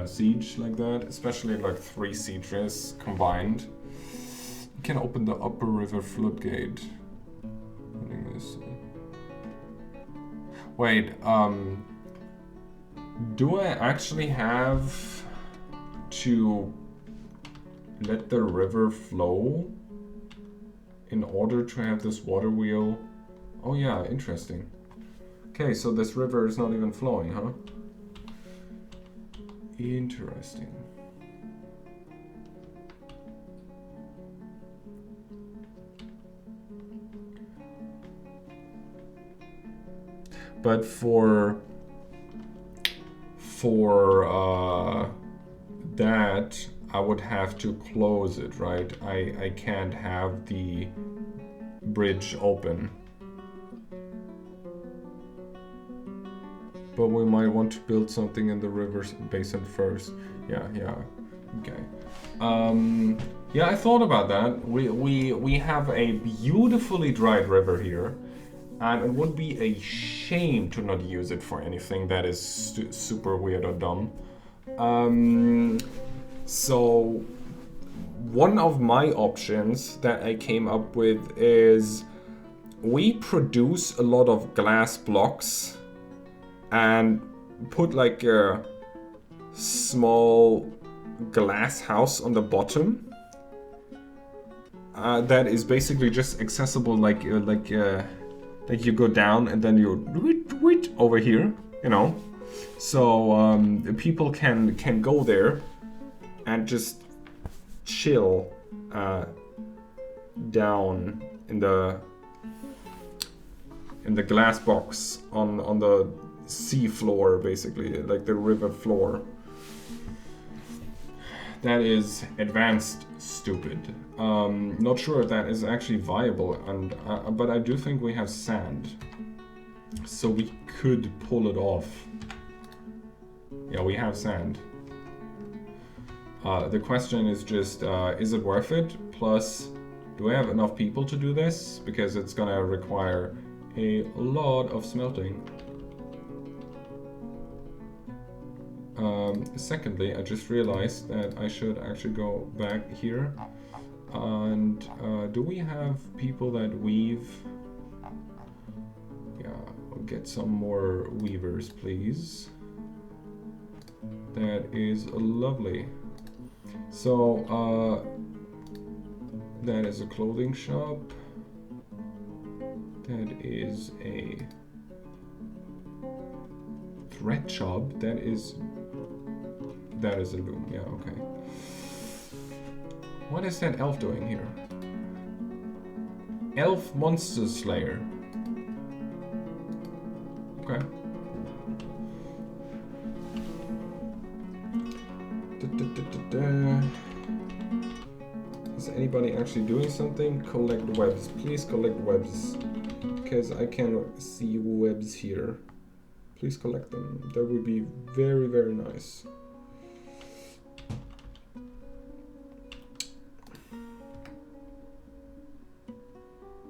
siege like that, especially like 3 sieges combined. You can open the upper river floodgate. Wait, do I actually have to let the river flow in order to have this water wheel? Oh yeah, interesting. Okay, so this river is not even flowing, huh? Interesting. But for that, I would have to close it, right? I can't have the bridge open. But we might want to build something in the river basin first. Yeah, okay. Yeah, I thought about that. We have a beautifully dried river here, and it would be a shame to not use it for anything that is super weird or dumb. So one of my options that I came up with is we produce a lot of glass blocks and put like a small glass house on the bottom that is basically just accessible like you go down and then you over here, you know, so people can go there and just chill down in the glass box on the sea floor, basically like the river floor. That is advanced stupid. Not sure if that is actually viable, and but I do think we have sand, so we could pull it off. Yeah, we have sand. The question is just, is it worth it? Plus, do I have enough people to do this? Because it's gonna require a lot of smelting. Secondly, I just realized that I should actually go back here. And do we have people that weave? Yeah, I'll get some more weavers, please. That is lovely. So, that is a clothing shop. That is a thread shop. That is a loom. Yeah, okay. What is that elf doing here? Elf monster slayer. Okay. Is anybody actually doing something? Collect webs. Please collect webs. Because I cannot see webs here. Please collect them. That would be very, very nice.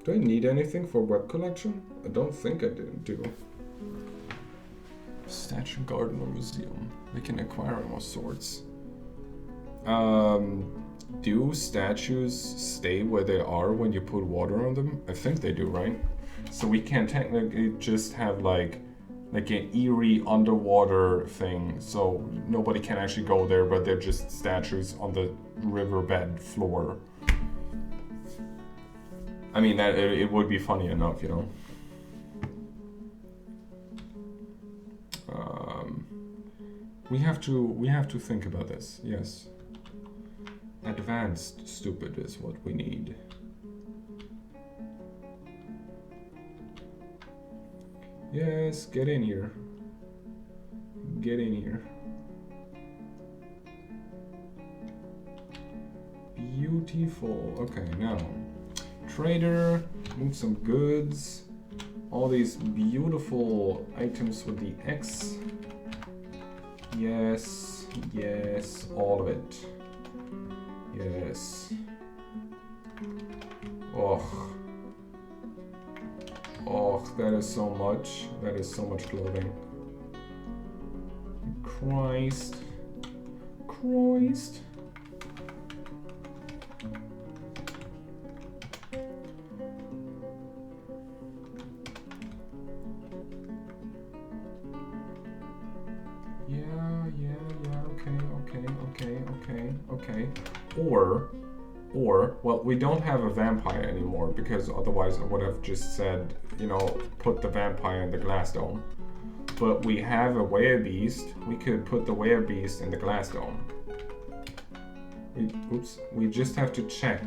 Do I need anything for web collection? I don't think I do. Statue Garden or Museum. They can acquire all sorts. Do statues stay where they are when you put water on them? I think they do, right? So we can technically just have like an eerie underwater thing, so nobody can actually go there, but they're just statues on the riverbed floor. I mean, that it would be funny enough, you know. We have to think about this. Yes. Advanced stupid is what we need. Yes, get in here. Get in here. Beautiful. Okay, now. Trader, move some goods. All these beautiful items with the X. Yes, yes, all of it. Yes. Oh. Oh, that is so much. That is so much clothing. Christ. Christ. Okay. Or, well, we don't have a vampire anymore, because otherwise I would have just said, you know, put the vampire in the glass dome. But we have a werebeast. We could put the werebeast in the glass dome. We just have to check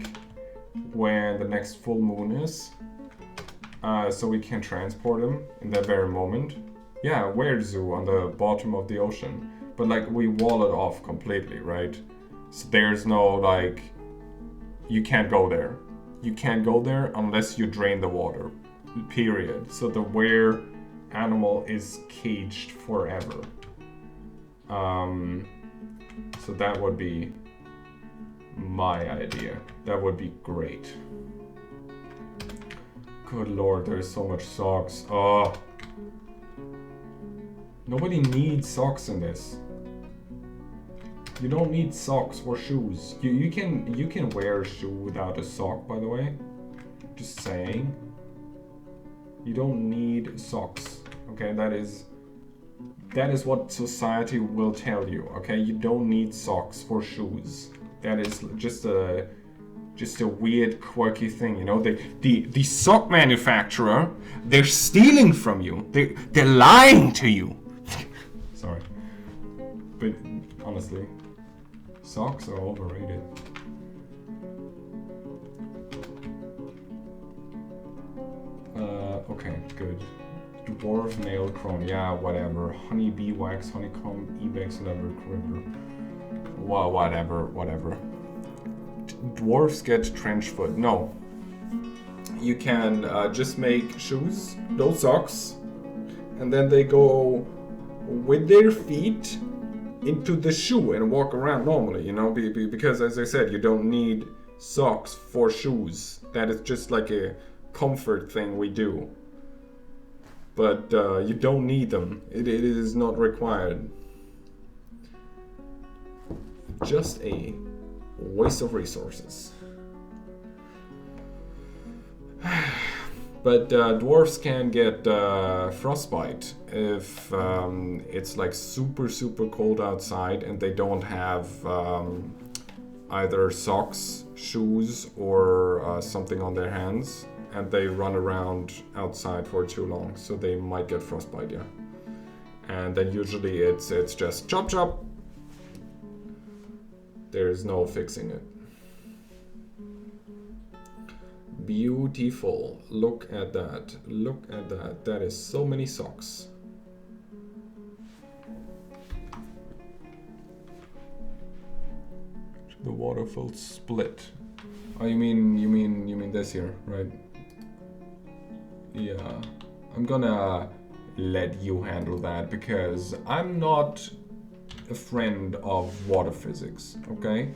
when the next full moon is, so we can transport him in that very moment. Yeah, Zoo on the bottom of the ocean. But like, we wall it off completely, right? So there's no, like, you can't go there. You can't go there unless you drain the water, period. So the where animal is caged forever. So that would be my idea. That would be great. Good lord, there's so much socks. Oh. Nobody needs socks in this. You don't need socks or shoes. You can wear a shoe without a sock, by the way. Just saying. You don't need socks. Okay, that is what society will tell you. Okay, you don't need socks for shoes. That is just a weird, quirky thing. You know, the sock manufacturer, they're stealing from you. They're lying to you. Sorry, but honestly, socks are overrated. Okay, good. Dwarf nail chrome, yeah, whatever. Honey bee wax, honeycomb, ebex, leather, critter. Well, whatever. Dwarfs get trench foot. No. You can just make shoes, no socks, and then they go with their feet into the shoe and walk around normally, you know, because as I said, you don't need socks for shoes. That is just like a comfort thing we do. But you don't need them. It is not required. Just a waste of resources. But dwarves can get frostbite if it's like super cold outside and they don't have either socks, shoes, or something on their hands, and they run around outside for too long, so they might get frostbite, yeah. And then usually it's just chop chop. There's no fixing it. Beautiful. Look at that. Look at that. That is so many socks. The waterfall split. Oh, you mean this here, right? Yeah. I'm gonna let you handle that because I'm not a friend of water physics, okay?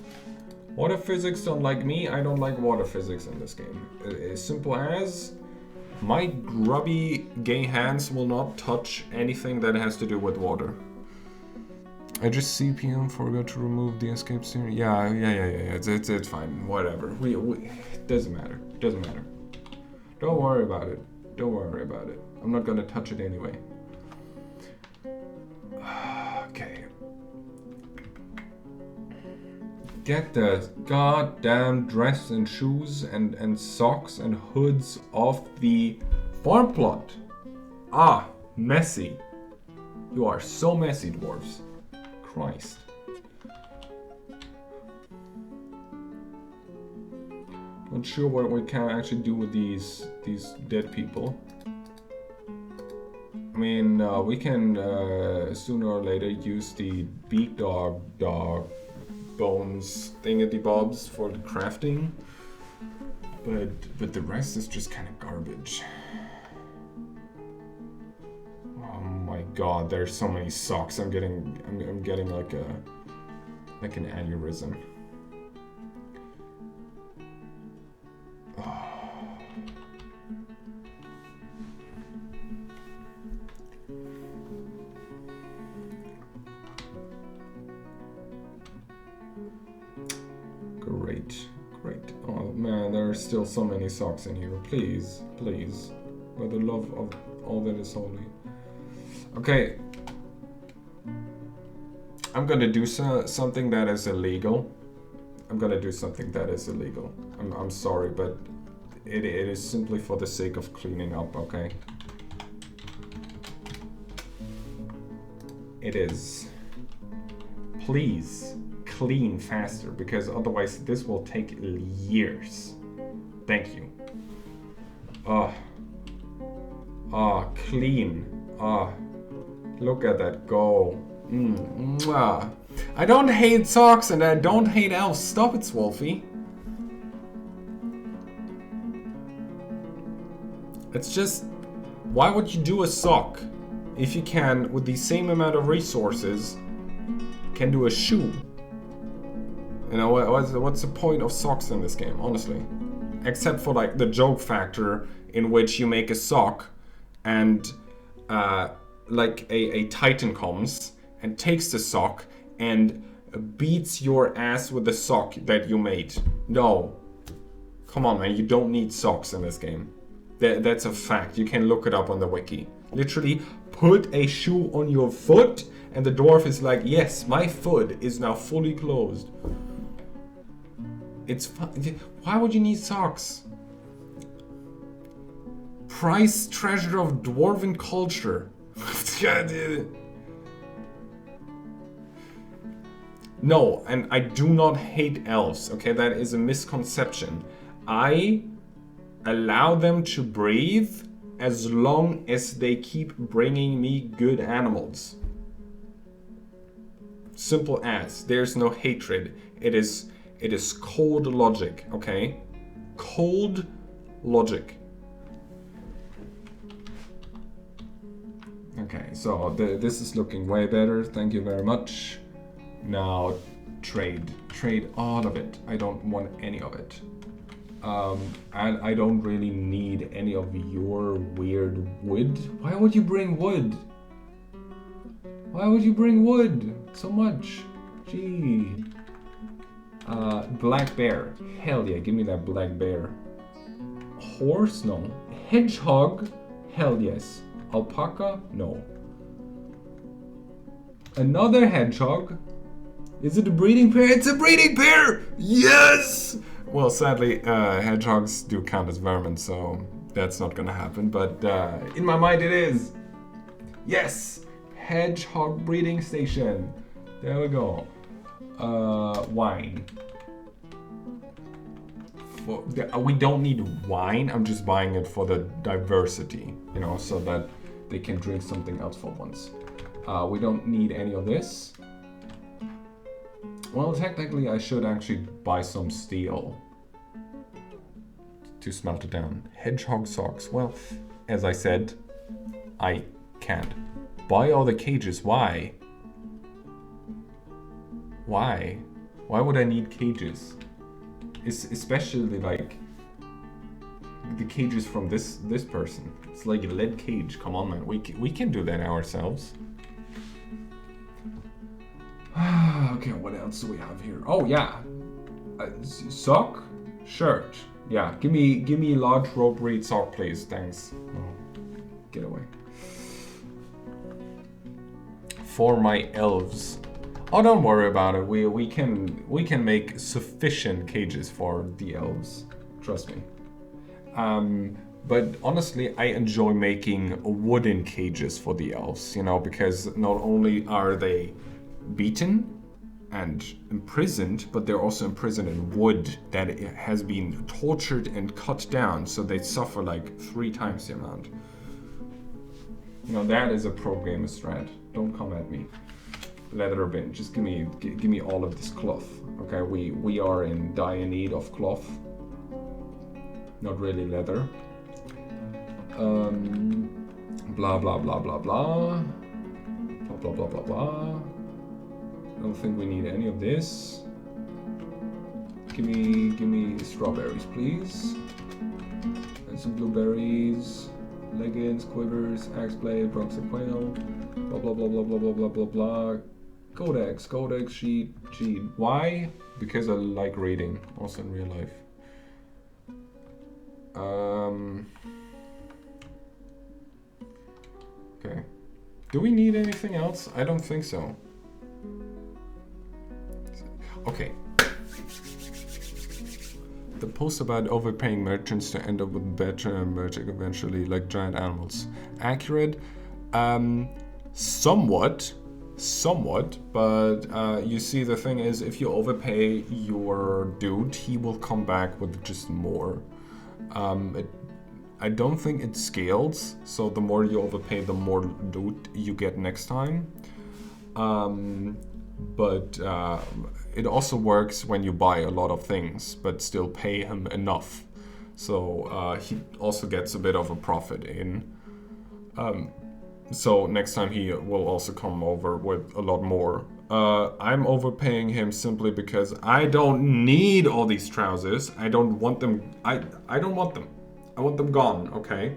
Water physics don't like me, I don't like water physics in this game. As simple as my grubby gay hands will not touch anything that has to do with water. I just CPM forgot to remove the escape steering. Yeah. It's fine. Whatever. We doesn't matter. Doesn't matter. Don't worry about it. Don't worry about it. I'm not gonna touch it anyway. Okay. Get the goddamn dress and shoes and socks and hoods off the farm plot. Ah, messy. You are so messy, dwarves. Christ. Not sure what we can actually do with these dead people. I mean, we can sooner or later use the beak dog bones thingamabobs for the crafting, but the rest is just kind of garbage. Oh my god, there's so many socks. I'm getting like an aneurysm. Great. Oh man, there are still so many socks in here. Please, by the love of all that is holy. Okay. I'm gonna do something that is illegal. I'm sorry, but it is simply for the sake of cleaning up, okay? It is. Please clean faster, because otherwise this will take years. Thank you. Clean. Look at that go. Mwah. I don't hate socks and I don't hate elves. Stop it, Swolfie. It's just Why would you do a sock if you can, with the same amount of resources, can do a shoe? You know, what's the point of socks in this game, honestly? Except for like the joke factor in which you make a sock and like a titan comes and takes the sock and beats your ass with the sock that you made. No. Come on, man, you don't need socks in this game. That's a fact. You can look it up on the wiki. Literally, put a shoe on your foot and the dwarf is like, yes, my foot is now fully closed. It's fun. Why would you need socks? Prized treasure of dwarven culture. No, and I do not hate elves, okay? That is a misconception. I allow them to breathe as long as they keep bringing me good animals. Simple as. There's no hatred. It is cold logic, okay? Cold logic. Okay, so this is looking way better. Thank you very much. Now, trade. Trade all of it. I don't want any of it. And I don't really need any of your weird wood. Why would you bring wood? Why would you bring wood so much? Gee. Black bear. Hell yeah, give me that black bear. Horse? No. Hedgehog? Hell yes. Alpaca? No. Another hedgehog? Is it a breeding pair? It's a breeding pair! Yes! Well, sadly, hedgehogs do count as vermin, so that's not gonna happen. But in my mind, it is. Yes! Hedgehog breeding station. There we go. Wine. We don't need wine. I'm just buying it for the diversity, you know, so that they can drink something else for once. We don't need any of this. Well, technically, I should actually buy some steel to smelt it down. Hedgehog socks. Well, as I said, I can't buy all the cages. Why? Why? Why would I need cages? Especially like the cages from this person. It's like a lead cage. Come on, man. We can do that ourselves. Okay, what else do we have here? Oh yeah, sock, shirt. Yeah, give me large rope reed sock, please. Thanks. Oh, get away. For my elves. Oh, don't worry about it. We can make sufficient cages for the elves. Trust me. But honestly, I enjoy making wooden cages for the elves. You know, because not only are they beaten and imprisoned, but they're also imprisoned in wood that has been tortured and cut down, so they suffer like 3 times the amount. You know, that is a pro gamer strat. Don't come at me. Leather bin, just give me all of this cloth. Okay, we are in dire need of cloth. Not really leather. Blah blah blah blah blah. Blah blah blah blah blah. I don't think we need any of this. Give me strawberries, please. And some blueberries, leggings, quivers, axe blade, bronze quail, blah blah blah blah blah blah blah blah blah. Codex, sheet. Why? Because I like reading, also in real life. Okay. Do we need anything else? I don't think so. Okay. The post about overpaying merchants to end up with better merchant eventually, like giant animals. Accurate? Somewhat, but you see, the thing is, if you overpay your dude, he will come back with just more. I don't think it scales, so the more you overpay, the more loot you get next time. But it also works when you buy a lot of things, but still pay him enough. So he also gets a bit of a profit in. So next time he will also come over with a lot more. I'm overpaying him simply because I don't need all these trousers. I don't want them. I don't want them. I want them gone, okay?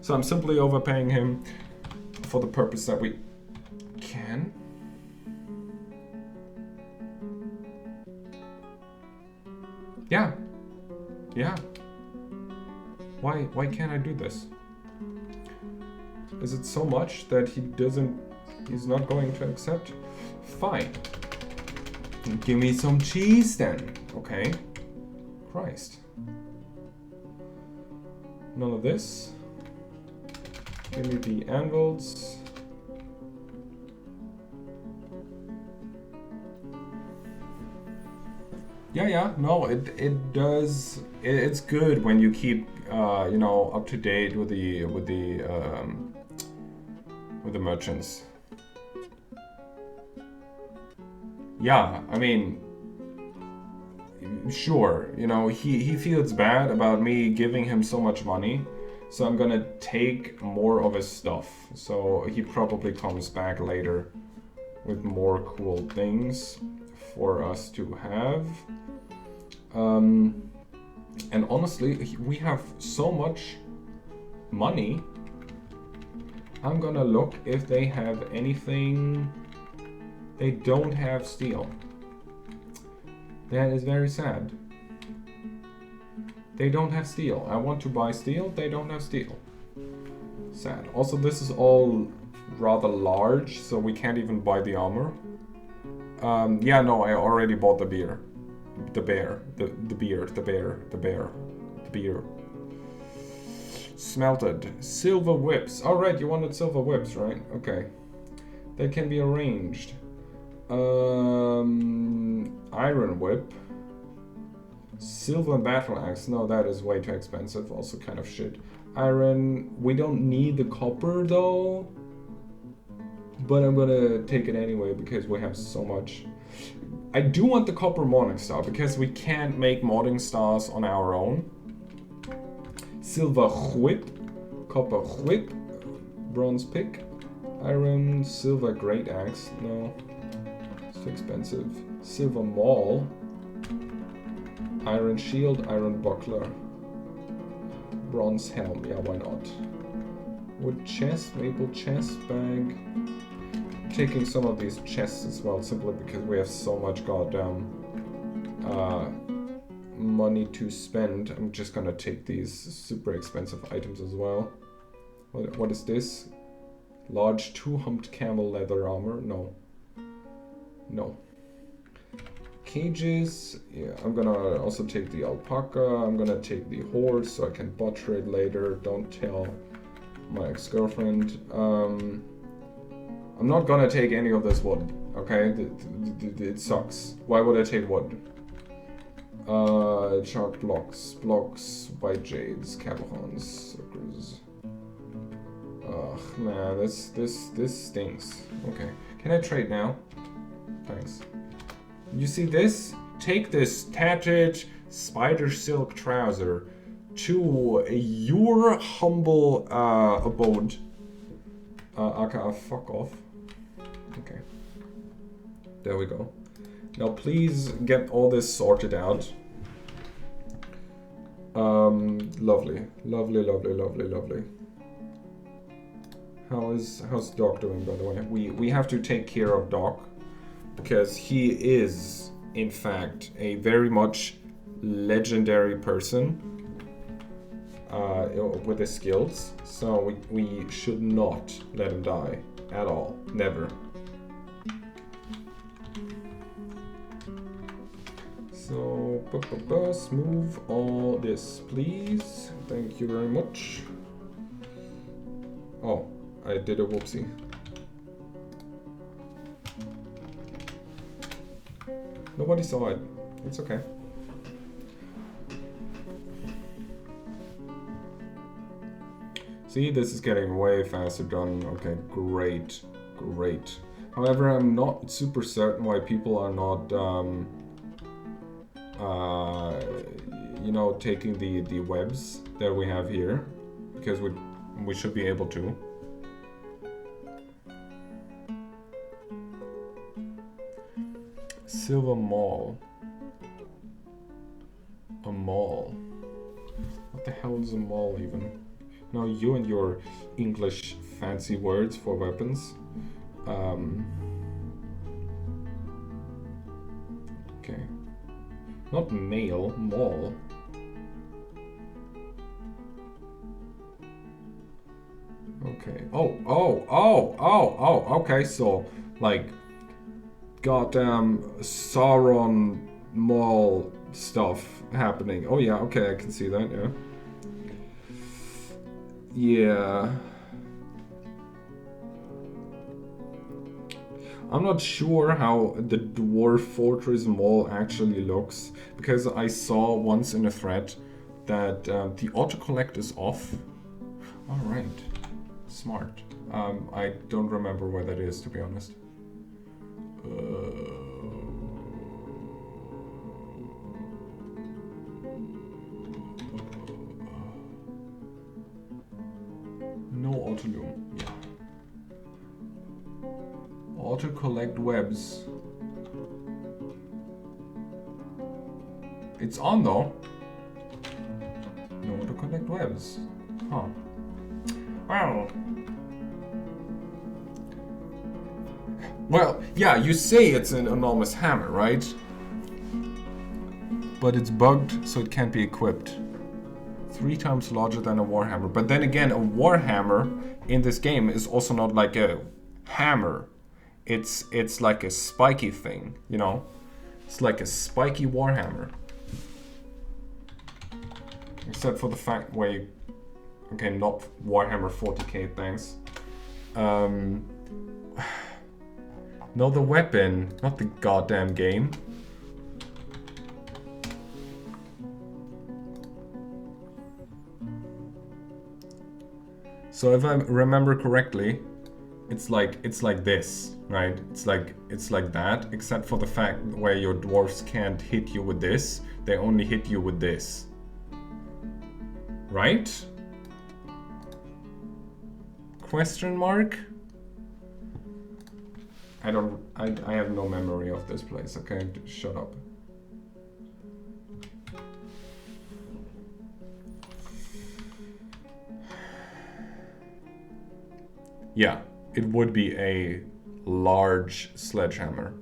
So I'm simply overpaying him for the purpose that we can. Yeah. Yeah. Why can't I do this? Is it so much that he's not going to accept? Fine. Give me some cheese then, okay? Christ. None of this. Give me the anvils. Yeah, no, it does. It's good when you keep, you know, up to date with the merchants. Yeah, I mean, sure, you know, he feels bad about me giving him so much money, so I'm gonna take more of his stuff. So he probably comes back later with more cool things for us to have. And honestly, we have so much money. I'm gonna look if they have anything. They don't have steel. That is very sad. They don't have steel. I want to buy steel. They don't have steel. Sad. Also, this is all rather large, so we can't even buy the armor. Yeah, no, I already bought the beer. The bear. The beer. Smelted. Silver whips. Oh, right, you wanted silver whips, right? Okay. They can be arranged. Iron whip. Silver battle axe. No, that is way too expensive. Also kind of shit. Iron. We don't need the copper though. But I'm gonna take it anyway because we have so much. I do want the copper morning star because we can't make morning stars on our own. Silver whip. Copper whip. Bronze pick. Iron. Silver great axe. No. Expensive. Silver maul. Iron shield, iron buckler. Bronze helm, yeah, why not? Wood chest, maple chest bag. Taking some of these chests as well, simply because we have so much goddamn money to spend. I'm just gonna take these super expensive items as well. What is this? Large two-humped camel leather armor? No. Cages. Yeah, I'm gonna also take the alpaca. I'm gonna take the horse so I can butcher it later. Don't tell my ex-girlfriend. I'm not gonna take any of this wood. Okay, it sucks. Why would I take wood? Shark blocks, white jades, cabochons, suckers. Ugh, man, this stinks. Okay, can I trade now? Thanks. You see this? Take this tattered spider silk trouser to your humble abode. Aka, fuck off. Okay. There we go. Now please get all this sorted out. Lovely. How's Doc doing, by the way? We have to take care of Doc. Because he is, in fact, a very much legendary person with his skills. So we should not let him die at all. Never. So, move all this, please. Thank you very much. Oh, I did a whoopsie. Nobody saw it. It's okay. See, this is getting way faster done. Okay, great. However, I'm not super certain why people are not, you know, taking the webs that we have here, because we should be able to. Silver Mall. A mall. What the hell is a mall even? No, you and your English fancy words for weapons. Okay. Not mail, mall. Okay. Oh, okay, so, like, goddamn Sauron mall stuff happening. Oh yeah, okay, I can see that, yeah. Yeah. I'm not sure how the Dwarf Fortress Mall actually looks, because I saw once in a thread that the autocollect is off. Alright. Smart. I don't remember where that is, to be honest. No autoloom. Yeah. Auto collect webs. It's on though. No auto collect webs. Huh. Well, yeah, you say it's an enormous hammer, right? But it's bugged, so it can't be equipped. 3 times larger than a warhammer. But then again, a warhammer in this game is also not like a hammer. It's like a spiky thing, you know? It's like a spiky warhammer. Except for the fact where you... Okay, not Warhammer 40k, thanks. No, the weapon, not the goddamn game. So if I remember correctly, it's like this, right? It's like that, except for the fact where your dwarves can't hit you with this, they only hit you with this. Right? Question mark? I have no memory of this place, okay? Shut up. Yeah, it would be a large sledgehammer.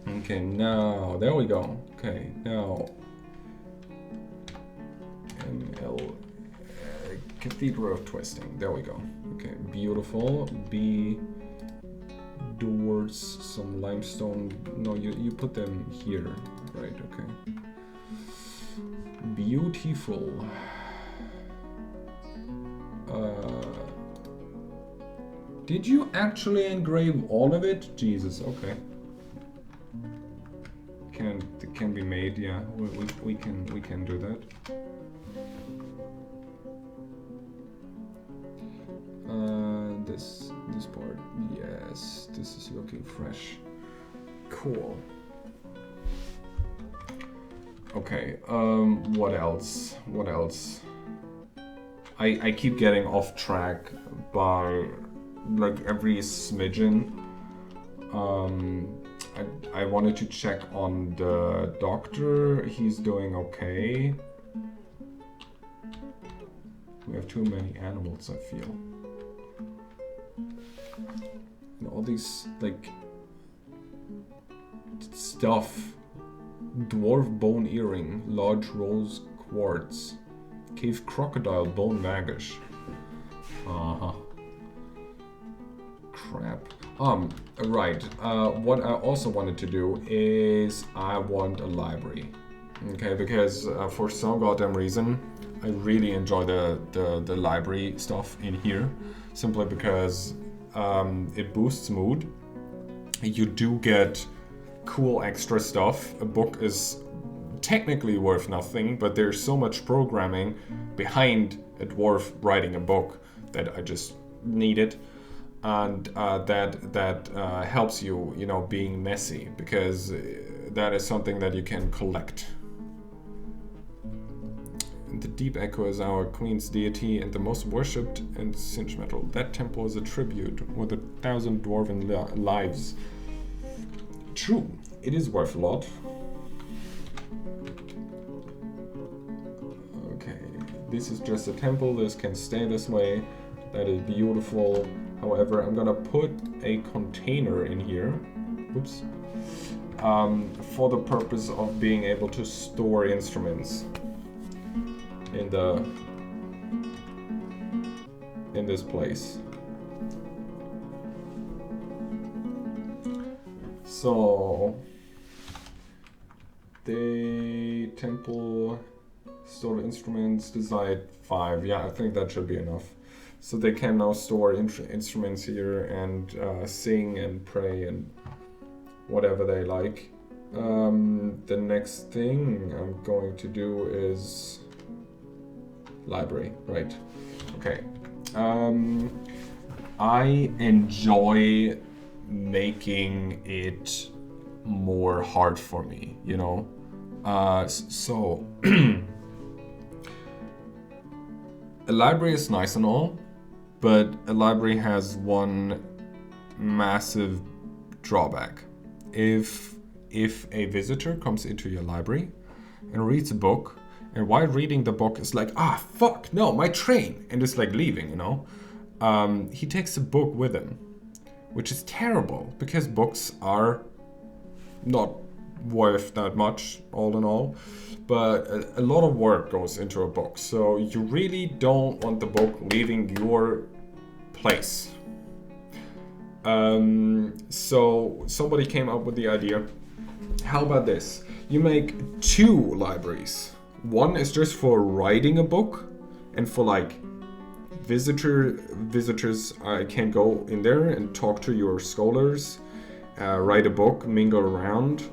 Okay, now, there we go. Okay, now, ML, Cathedral of Twisting, there we go. Okay, beautiful. B, doors, some limestone. No, you put them here, right? Okay. Beautiful. Did you actually engrave all of it? Jesus, okay. It can be made, yeah. We can do that. This part, yes, this is looking fresh. Cool. Okay, what else? What else? I keep getting off track by like every smidgen. I wanted to check on the doctor. He's doing okay. We have too many animals, I feel. And all these, like, stuff. Dwarf bone earring, large rose quartz, cave crocodile bone maggosh. Uh-huh. Crap. Right. What I also wanted to do is I want a library. Okay, because for some goddamn reason, I really enjoy the library stuff in here. Simply because it boosts mood. You do get cool extra stuff. A book is technically worth nothing, but there's so much programming behind a dwarf writing a book that I just need it. And that helps you, you know, being messy, because that is something that you can collect. The deep echo is our queen's deity and the most worshipped in Singemetal. That temple is a tribute with 1,000 dwarven lives. True, it is worth a lot. Okay, this is just a temple. This can stay this way. That is beautiful. However, I'm gonna put a container in here. Oops. For the purpose of being able to store instruments in this place. So the temple, store instruments, decide 5. Yeah, I think that should be enough. So they can now store instruments here and sing and pray and whatever they like. The next thing I'm going to do is library, right? Okay. I enjoy making it more hard for me, you know? So a library is nice and all, but a library has one massive drawback. If a visitor comes into your library and reads a book, and while reading the book is like, fuck, no, my train, and is like leaving, you know, he takes the book with him, which is terrible because books are not worth that much all in all, but a lot of work goes into a book, so you really don't want the book leaving your place. So somebody came up with the idea, how about this? You make 2 libraries. One is just for writing a book, and for like visitors can go in there and talk to your scholars, write a book, mingle around.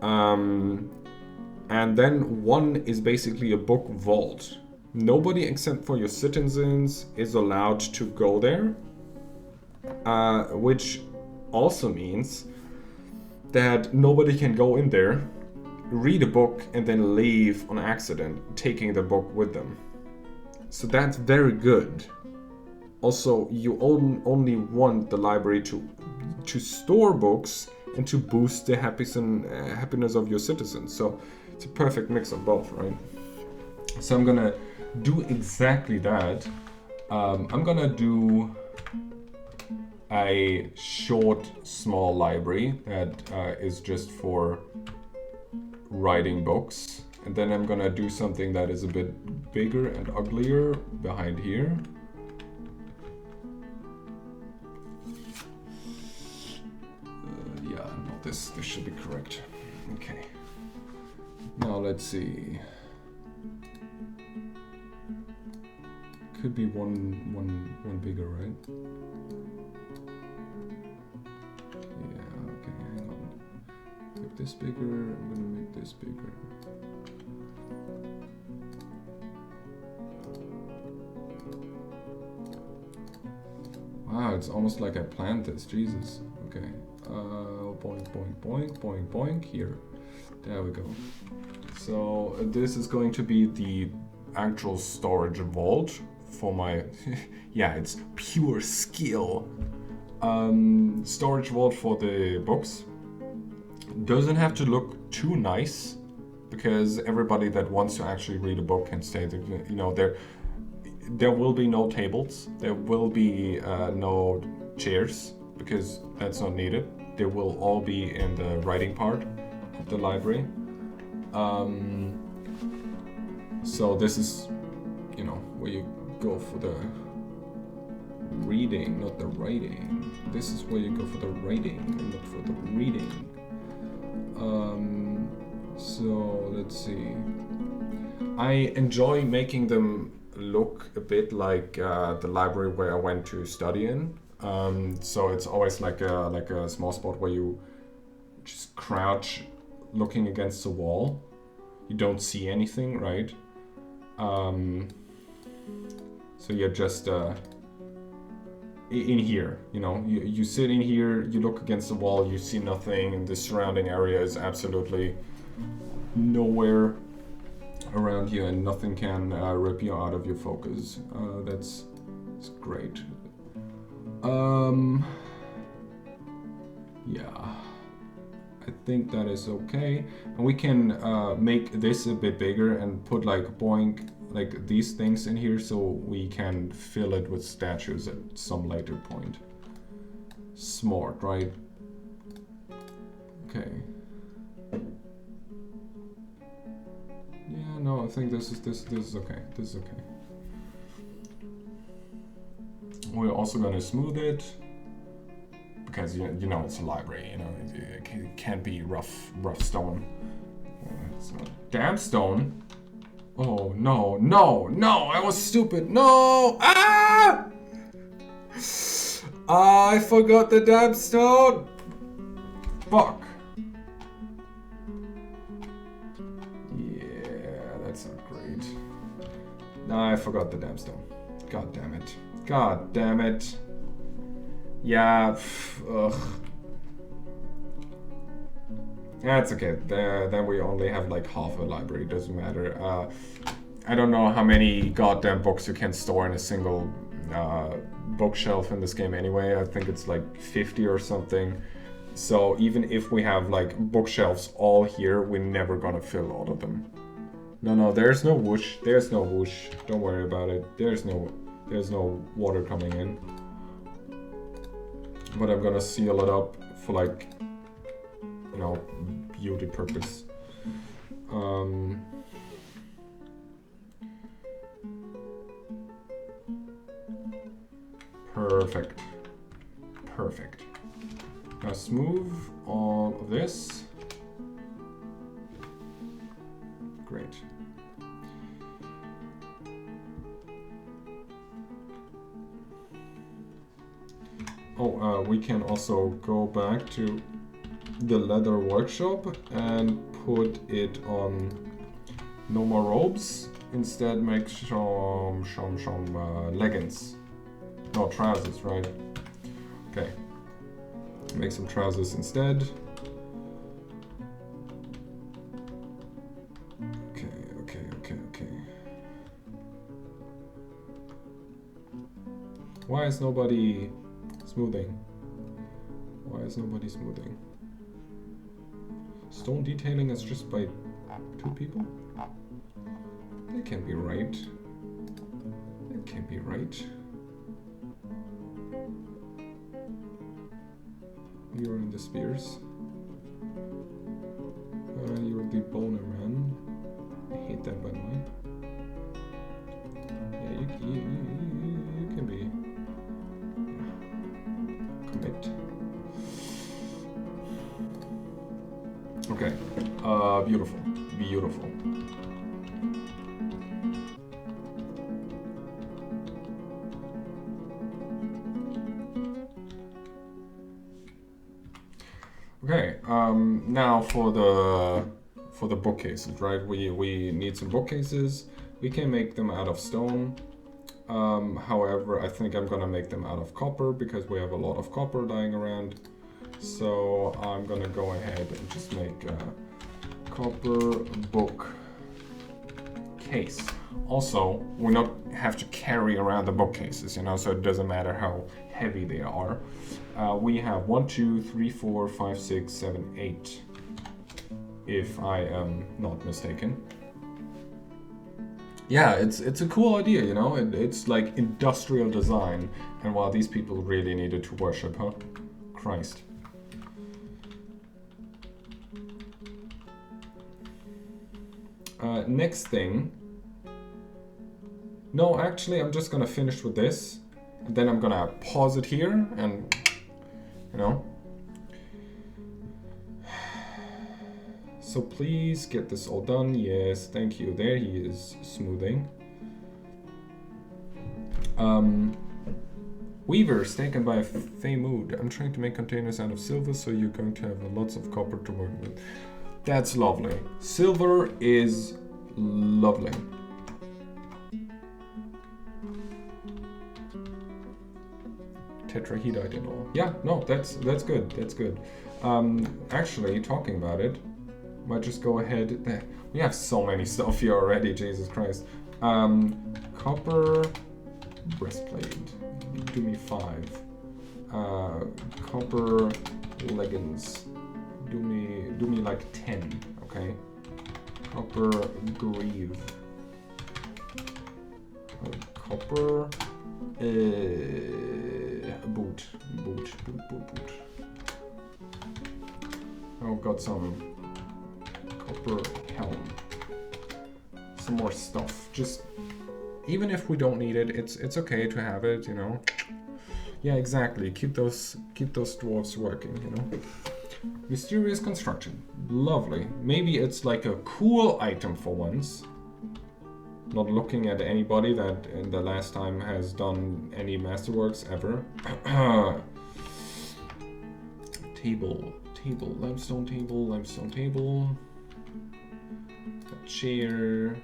And then one is basically a book vault. Nobody except for your citizens is allowed to go there, which also means that nobody can go in there, read a book, and then leave on accident, taking the book with them. So that's very good. Also, you only want the library to store books and to boost the happiness of your citizens. So it's a perfect mix of both, right? So I'm gonna do exactly that. I'm gonna do a short, small library that is just for writing books. And then I'm gonna do something that is a bit bigger and uglier behind here. Yeah, no, this should be correct. Okay. Now let's see. Could be one bigger, right? Yeah, okay, hang on. Make this bigger, I'm gonna make this bigger. Wow, it's almost like I planned this, Jesus. Okay, boink, boink, boink, boink, boink, here. There we go. So this is going to be the actual storage vault for my, yeah, it's pure skill. Storage vault for the books. Doesn't have to look too nice, because everybody that wants to actually read a book can stay there. You know, there will be no tables, there will be no chairs, because that's not needed. They will all be in the writing part of the library. So this is, you know, where you go for the reading, not the writing. This is where you go for the writing and not for the reading. So let's see. I enjoy making them look a bit like the library where I went to study in. So it's always like a small spot where you just crouch, looking against the wall. You don't see anything, right? So you're just in here, you know, you sit in here, you look against the wall, you see nothing, and the surrounding area is absolutely nowhere around you, and nothing can rip you out of your focus. That's great. Yeah. I think that is okay. And we can make this a bit bigger and put like boink, like these things in here so we can fill it with statues at some later point. Smart, right? Okay. Yeah, no, I think this is okay. This is okay. We're also gonna smooth it because you know it's a library. You know it can't be rough stone. So damn stone. Oh no no no! I was stupid. No! Ah! I forgot the damn stone. Fuck. Yeah, that's not great. I forgot the damn stone. God damn it. God damn it. Yeah, ugh. That's okay. Then we only have like half a library. Doesn't matter. I don't know how many goddamn books you can store in a single bookshelf in this game anyway. I think it's like 50 or something. So even if we have like bookshelves all here, we're never gonna fill all of them. No, there's no whoosh. There's no whoosh. Don't worry about it. There's no water coming in. But I'm gonna seal it up for like, you know, beauty purpose. Perfect. Perfect. Now smooth all of this. Great. Oh, we can also go back to the leather workshop and put it on no more robes. Instead, make some leggings. No, trousers, right? Okay. Make some trousers instead. Okay. Why is nobody smoothing? Why is nobody smoothing? Stone detailing is just by 2 people? That can't be right. That can't be right. You're in the spears. You're the boner man. I hate that, by the way. Yeah, you can be. Commit. Okay. Beautiful. Beautiful. Okay, now for the bookcases, right? We need some bookcases. We can make them out of stone. However, I think I'm gonna make them out of copper because we have a lot of copper lying around. So I'm gonna go ahead and just make a copper book case. Also, we not have to carry around the bookcases, you know, so it doesn't matter how heavy they are. We have 1, 2, 3, 4, 5, 6, 7, 8, if I am not mistaken. Yeah, it's a cool idea, you know. It's like industrial design, and wow, these people really needed to worship, huh? Christ. Next thing. No, actually, I'm just gonna finish with this. And then I'm gonna pause it here and, you know. So please get this all done. Yes, thank you. There he is, smoothing. Weavers taken by Fey Mood. I'm trying to make containers out of silver, so you're going to have lots of copper to work with. That's lovely. Silver is lovely. Tetrahedrite and all. Yeah, no, that's good. That's good. Actually, talking about it, might just go ahead. We have so many stuff here already. Jesus Christ. Copper breastplate. Do me 5. Copper leggings. do me like 10, okay? Copper greave. Copper boot. Oh, got some copper helm. Some more stuff. Just even if we don't need it, it's okay to have it, you know. Yeah, exactly. Keep those dwarves working, you know. Mysterious construction. Lovely. Maybe it's like a cool item for once. Not looking at anybody that in the last time has done any masterworks ever. Table, limestone table. A chair.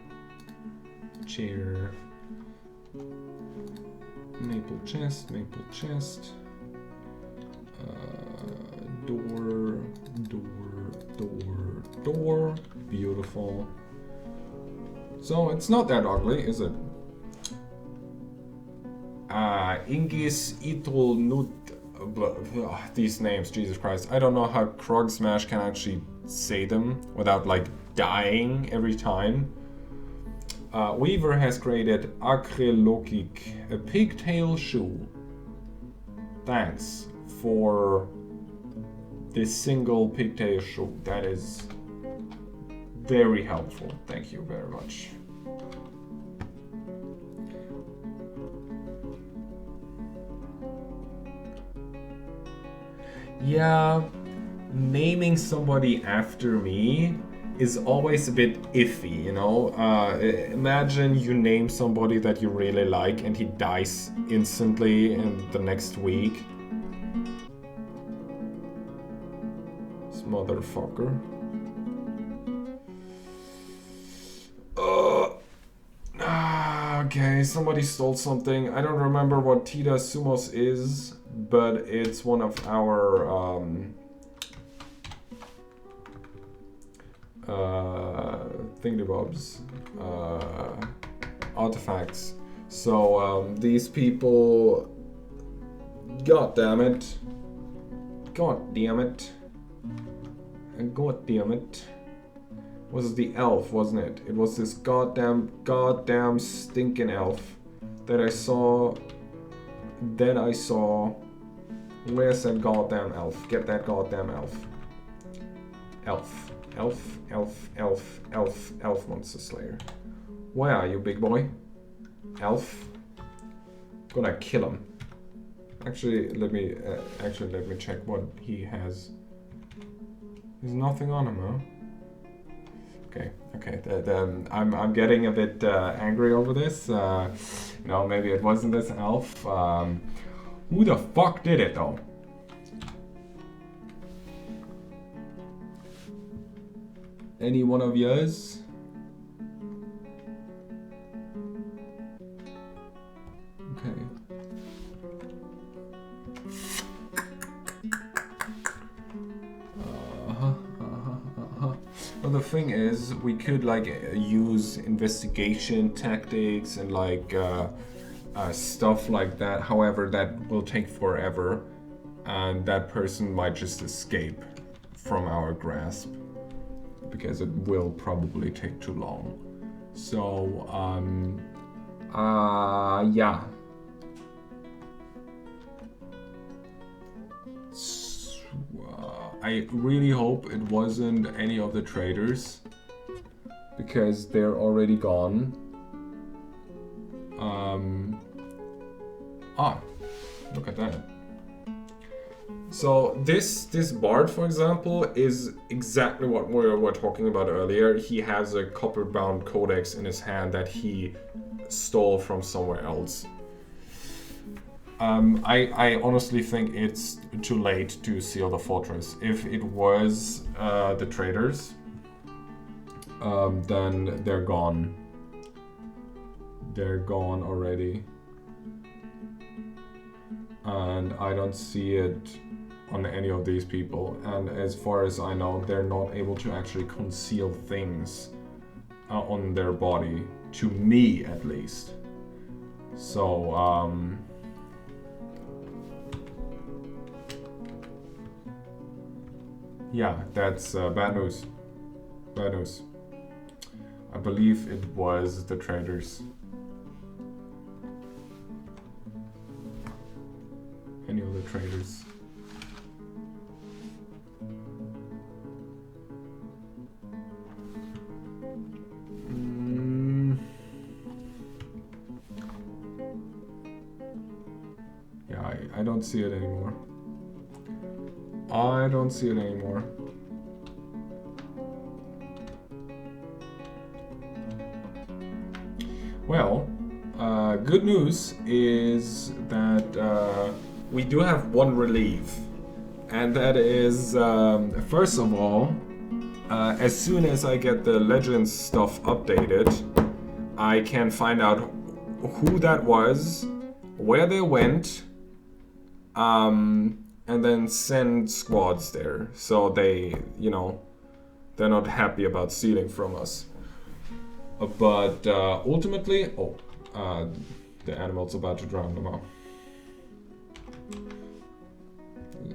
Maple chest. Door. Beautiful. So it's not that ugly, is it? Ingis Itol Nut. These names, Jesus Christ. I don't know how Krog Smash can actually say them without like dying every time. Weaver has created Acrylokik, a pigtail shoe. Thanks for this single pigtail shoe. That is very helpful. Thank you very much. Yeah, naming somebody after me is always a bit iffy, you know? Imagine you name somebody that you really like and he dies instantly in the next week. This motherfucker. Okay, somebody stole something. I don't remember what Tita Sumos is, but it's one of our thingamabobs, artifacts. So these people, god damn it, was the elf, wasn't it? It was this goddamn stinking elf that I saw. Where's that goddamn elf? Get that goddamn elf. Elf monster slayer. Where are you, big boy? Elf. Gonna kill him. Actually, let me check what he has. There's nothing on him, huh? Okay. I'm getting a bit angry over this. No, maybe it wasn't this elf. Who the fuck did it though? Any one of yours? Okay. Well, the thing is, we could like use investigation tactics and like stuff like that. However, that will take forever, and that person might just escape from our grasp because it will probably take too long. So, yeah. I really hope it wasn't any of the traders because they're already gone. Look at that. So this bard, for example, is exactly what we were talking about earlier. He has a copper-bound codex in his hand that he stole from somewhere else. I honestly think it's too late to seal the fortress. If it was the traders, then they're gone. They're gone already. And I don't see it on any of these people. And as far as I know, they're not able to actually conceal things on their body. To me, at least. So, Yeah, that's bad news. Bad news. I believe it was the traders. Any other traders? Yeah, I don't see it anymore. I don't see it anymore. Well, good news is that we do have one relief. And that is, first of all, as soon as I get the Legends stuff updated, I can find out who that was, where they went, and then send squads there. So they, you know, they're not happy about stealing from us. But ultimately, the animal's about to drown them out.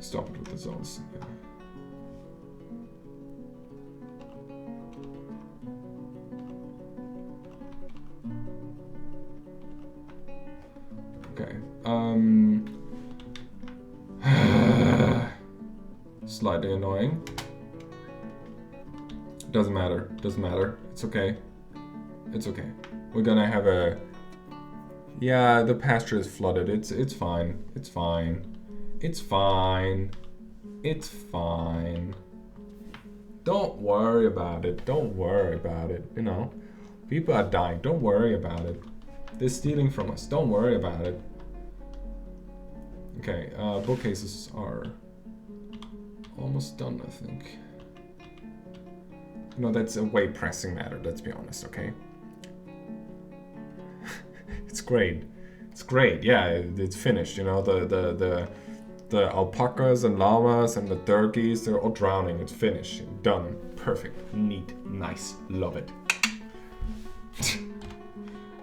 Stop it with the zones. Yeah. Okay. Slightly annoying. Doesn't matter. Doesn't matter. It's okay. It's okay. We're gonna have a... Yeah, the pasture is flooded. It's fine. It's fine. It's fine. It's fine. Don't worry about it. Don't worry about it. You know, people are dying. Don't worry about it. They're stealing from us. Don't worry about it. Okay, bookcases are almost done, I think. No, that's a way pressing matter, let's be honest, okay? It's great. It's great, yeah, it's finished, you know, the alpacas and llamas and the turkeys, they're all drowning. It's finished, done, perfect, neat, nice, love it.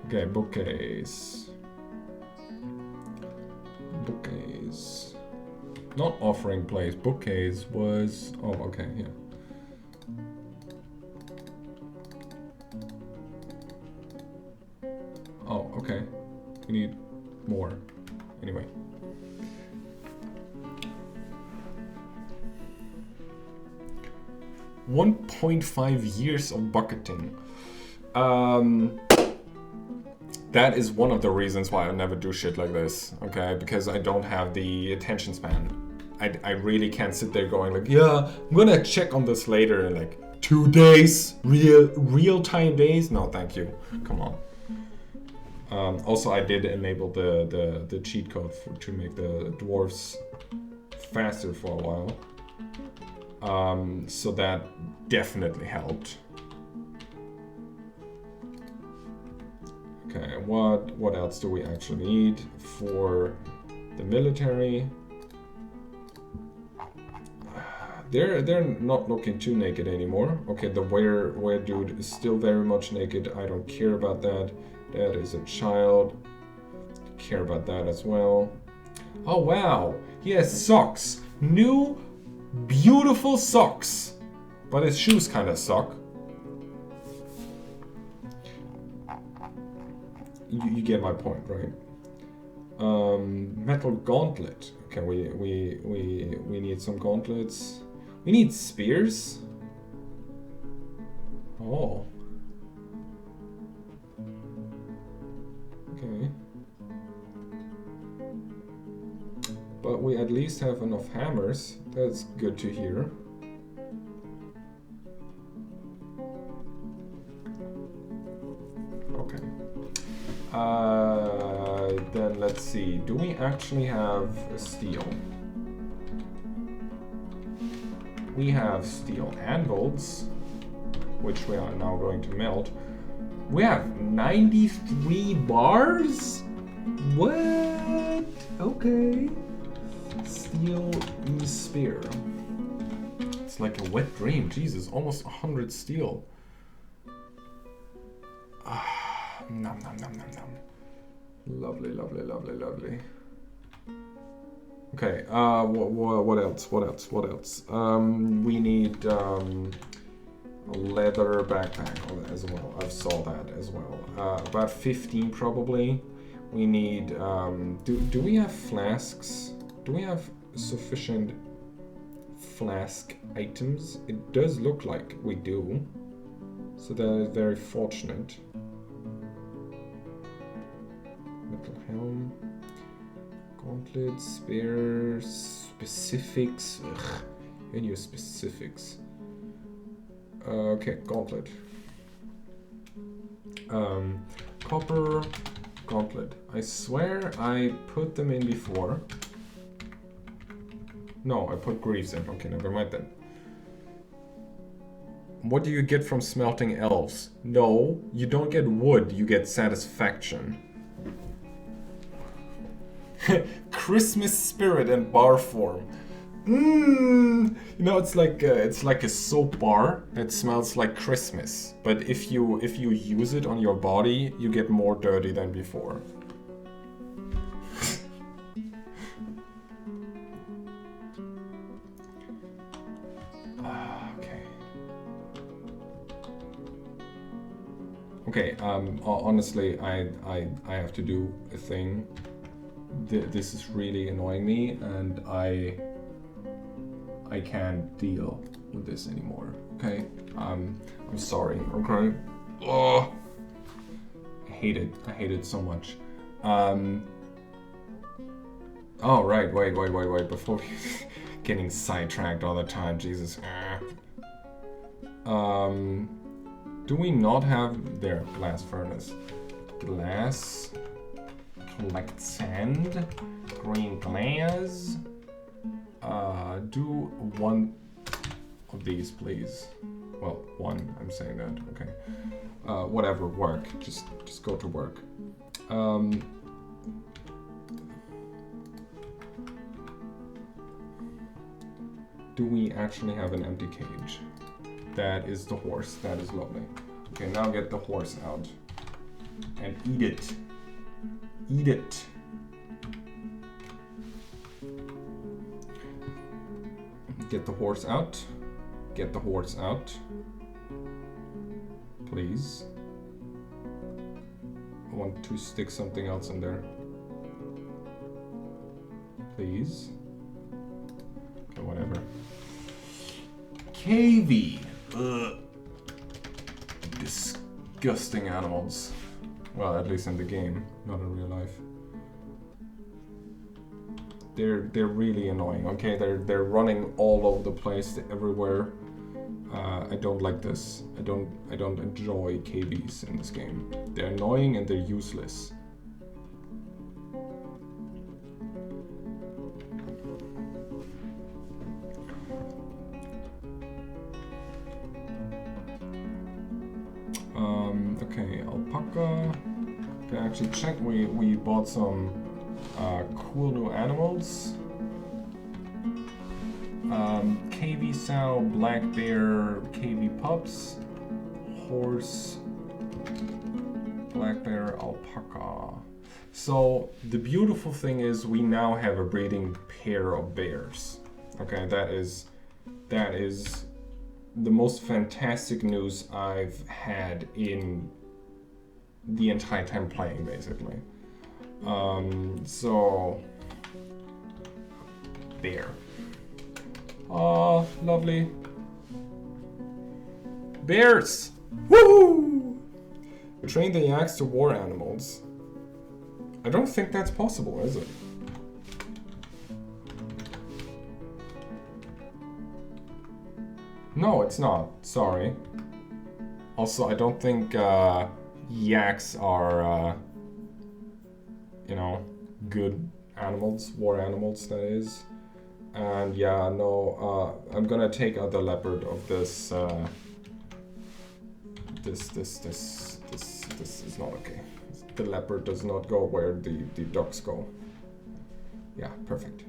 Okay, bookcase. Bookcase. Not offering place, bookcase was... Oh, okay, yeah. Oh, okay. We need more. Anyway. $1.5 years of bucketing. That is one of the reasons why I never do shit like this, okay? Because I don't have the attention span. I really can't sit there going like, yeah, I'm gonna check on this later in like 2 days, real-time days. No, thank you. Come on. Also, I did enable the cheat code to make the dwarves faster for a while. So that definitely helped. Okay, what else do we actually need for the military? They're not looking too naked anymore. Okay, the were dude is still very much naked. I don't care about that. That is a child. Care about that as well. Oh wow, he has socks. New, beautiful socks. But his shoes kind of suck. You get my point, right? Metal gauntlet. Okay, we need some gauntlets. We need spears. Oh. Okay. But we at least have enough hammers. That's good to hear. Okay. Then let's see. Do we actually have steel? We have steel anvils, which we are now going to melt. We have 93 bars? What? Okay. Steel spear. It's like a wet dream. Jesus, almost 100 steel. Nom nom nom nom nom. Lovely, lovely, lovely, lovely. Okay, what else? What else? What else? We need a leather backpack as well. I saw that as well. About 15 probably. We need, do we have flasks? Do we have sufficient flask items? It does look like we do. So that is very fortunate. Metal helm. Gauntlets, spears, specifics. Ugh, in your specifics. Okay, gauntlet. Copper gauntlet. I swear I put them in before. No, I put greaves in. Okay, never mind then. What do you get from smelting elves? No, you don't get wood, you get satisfaction. Christmas spirit and bar form. You know, it's like a soap bar that smells like Christmas. But if you use it on your body, you get more dirty than before. Okay. Honestly, I have to do a thing. This is really annoying me, and I can't deal with this anymore. Okay, I'm sorry. Okay. Oh, I hate it. I hate it so much. Oh right. Wait. Before we getting sidetracked all the time. Jesus. Do we not have there glass furnace? Glass. Collect sand, green glass. Do one of these, please. Well, one. I'm saying that. Okay. Whatever. Work. Just go to work. Do we actually have an empty cage? That is the horse. That is lovely. Okay, now get the horse out and eat it. Eat it. Get the horse out. Get the horse out. Please. I want to stick something else in there. Please. Okay, whatever. KV. Ugh. Disgusting animals. Well, at least in the game, not in real life. They're really annoying. Okay, they're running all over the place, everywhere. I don't like this. I don't enjoy KVs in this game. They're annoying and they're useless. Okay, alpaca. Okay, actually check. We bought some cool new animals. KV sow, black bear, KV pups, horse, black bear, alpaca. So the beautiful thing is we now have a breeding pair of bears. Okay, that is the most fantastic news I've had in the entire time playing, basically. So bear. Oh, lovely. Bears! Woohoo! Train the yaks to war animals. I don't think that's possible, is it? No, it's not. Sorry. Also, I don't think yaks are, you know, good animals, war animals, that is. And yeah, no, I'm gonna take out the leopard of this. This is not okay. The leopard does not go where the ducks go. Yeah, perfect.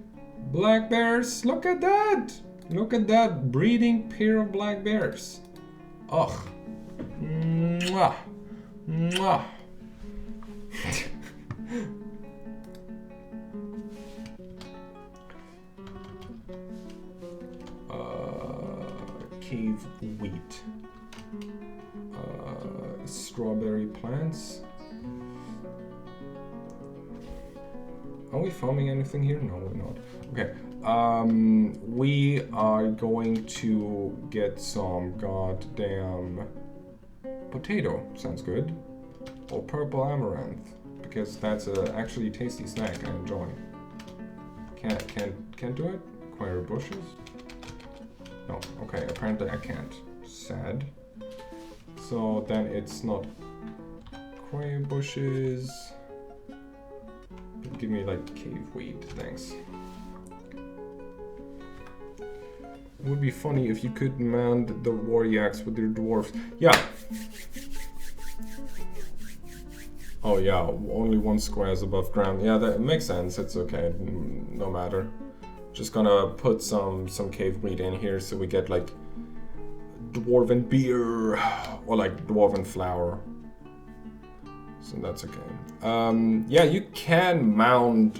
Black bears, look at that! Look at that breeding pair of black bears. Ugh. Mwah. Mwah. cave wheat. Strawberry plants. Are we farming anything here? No, we're not. Okay. We are going to get some goddamn potato. Sounds good. Or purple amaranth, because that's a actually tasty snack I enjoy. Can't do it? Acquire bushes? No. Okay. Apparently I can't. Sad. So then it's not acquire bushes. Give me like cave wheat, thanks. It would be funny if you could mount the warriors with your dwarfs. Yeah. Oh yeah, only 1 square is above ground. Yeah, that makes sense. It's okay, no matter. Just gonna put some cave wheat in here so we get like dwarven beer or like dwarven flour. So that's okay. Yeah, you can mount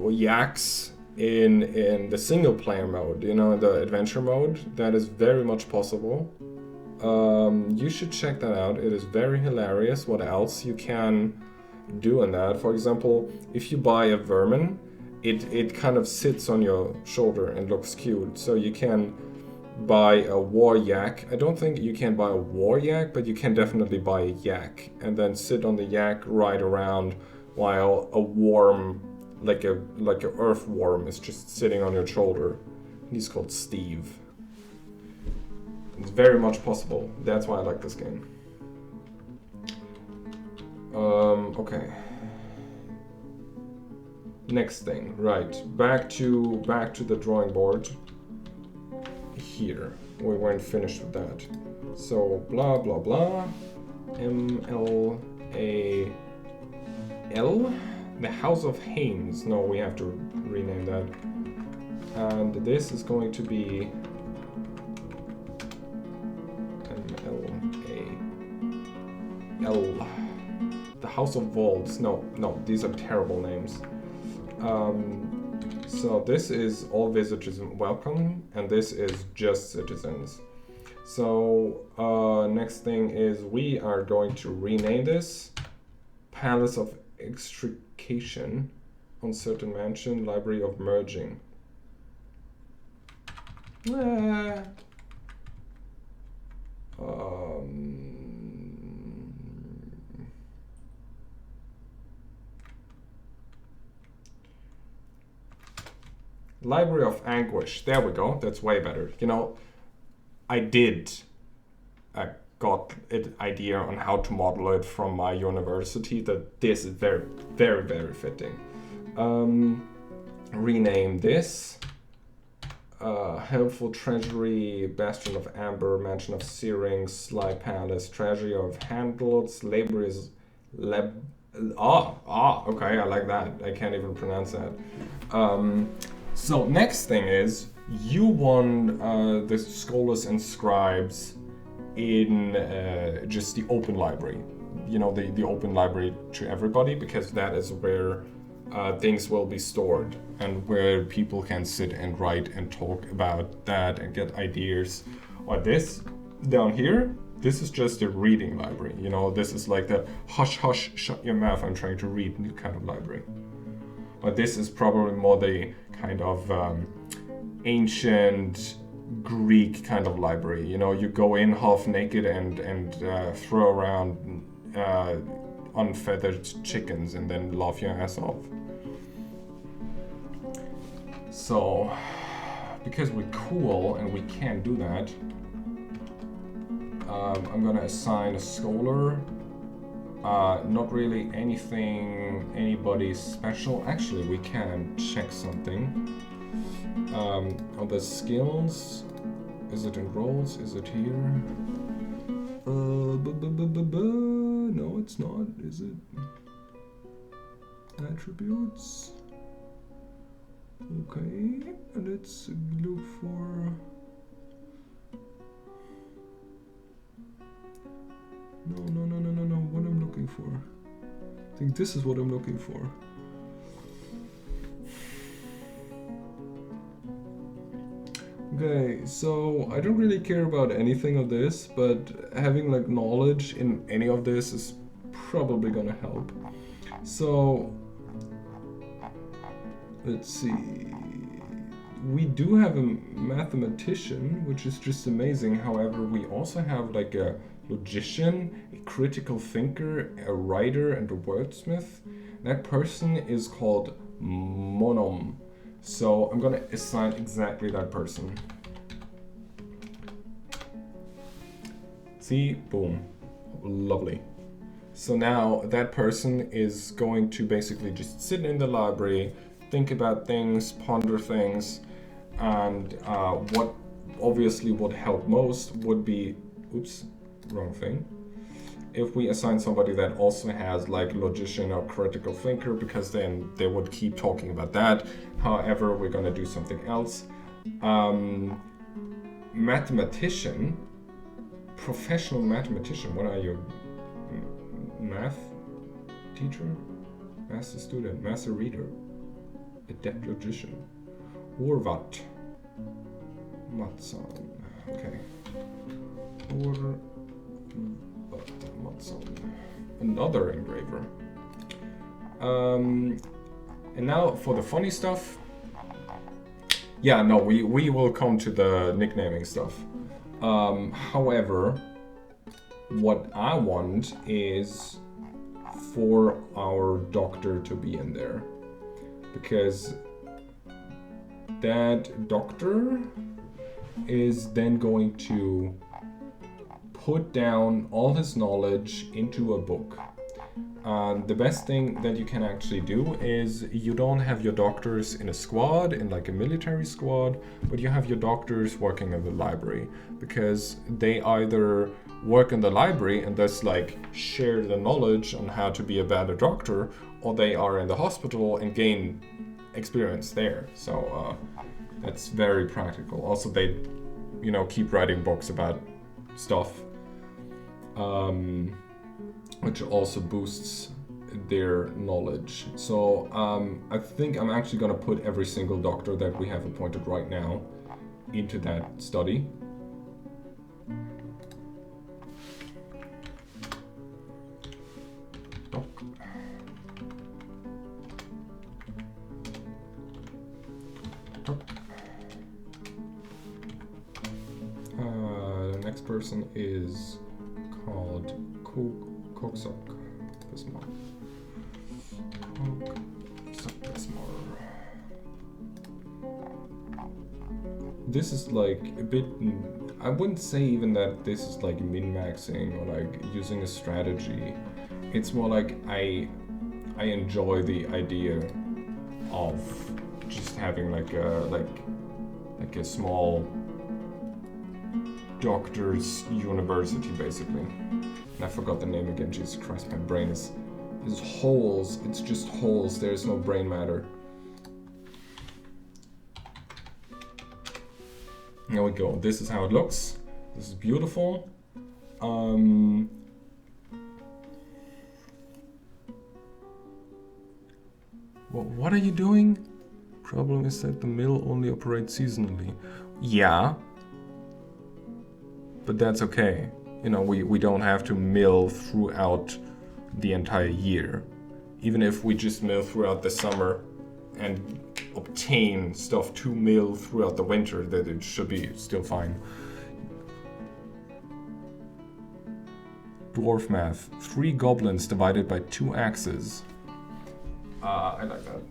yaks in the single player mode, you know, in the adventure mode. That is very much possible. You should check that out. It is very hilarious what else you can do in that. For example, if you buy a vermin, it kind of sits on your shoulder and looks cute. So you can buy a war yak. I don't think you can buy a war yak, but you can definitely buy a yak and then sit on the yak, ride around while a worm, like a earthworm, is just sitting on your shoulder. He's called Steve. It's very much possible. That's why I like this game. Okay. Next thing, right? Back to the drawing board. Here, we weren't finished with that. So blah blah blah. MLAL. The House of Haynes. No, we have to rename that. And this is going to be MLAL. The House of Wolves. No, these are terrible names. So this is all visitors welcome, and this is just citizens. So next thing is we are going to rename this Palace of Extrication, Uncertain Mansion, Library of Merging. Library of Anguish. There we go. That's way better. You know, I did got an idea on how to model it from my university. That this is very, very, very fitting. Rename this. Helpful Treasury, Bastion of Amber, Mansion of Searing, Sly Palace, Treasury of Handles, Labor is okay, I like that. I can't even pronounce that. So next thing is, you won the Scholars and Scribes in just the open library. You know, the open library to everybody, because that is where things will be stored and where people can sit and write and talk about that and get ideas. Or this down here, this is just a reading library. You know, this is like the hush hush, shut your mouth, I'm trying to read kind of library. But this is probably more the kind of ancient Greek kind of library. You know, you go in half naked and throw around unfeathered chickens and then laugh your ass off. So, because we're cool and we can do that, I'm gonna assign a scholar. Not really anybody special. Actually, we can check something. On the skills, is it in roles? Is it here? No, it's not. Is it? Attributes. Okay, let's look for. No. What I'm looking for? I think this is what I'm looking for. I'm Okay, so I don't really care about anything of this, but having like knowledge in any of this is probably gonna help. So let's see. We do have a mathematician, which is just amazing. However, we also have like a logician, a critical thinker, a writer, and a wordsmith. That person is called Monom. So I'm gonna assign exactly that person. See, boom, lovely. So now that person is going to basically just sit in the library, think about things, ponder things, and what obviously would help most would be, oops, wrong thing. If we assign somebody that also has like logician or critical thinker, because then they would keep talking about that. However, we're gonna do something else. Mathematician, professional mathematician. What are you? Math teacher? Master student? Master reader? Adept logician? Orvat Matson. Okay. Another engraver. And now for the funny stuff. Yeah, no, we will come to the nicknaming stuff. However, what I want is for our doctor to be in there, because that doctor is then going to put down all his knowledge into a book. The best thing that you can actually do is you don't have your doctors in a squad, in like a military squad, but you have your doctors working in the library, because they either work in the library and thus like share the knowledge on how to be a better doctor, or they are in the hospital and gain experience there. So that's very practical. Also, they, keep writing books about stuff, which also boosts their knowledge. So I think I'm actually gonna put every single doctor that we have appointed right now into that study. The next person is called Koksok Bismar. This is like a bit, I wouldn't say even that this is like min-maxing or like using a strategy. It's more like I enjoy the idea of just having like a small doctor's university, basically. And I forgot the name again. Jesus Christ, my brain is holes. It's just holes. There's no brain matter. There we go. This is how it looks. This is beautiful. What are you doing? Problem is that the mill only operates seasonally. Yeah. But that's okay. We don't have to mill throughout the entire year. Even if we just mill throughout the summer and obtain stuff to mill throughout the winter, that it should be still fine. Dwarf math. 3 goblins divided by 2 axes. I like that.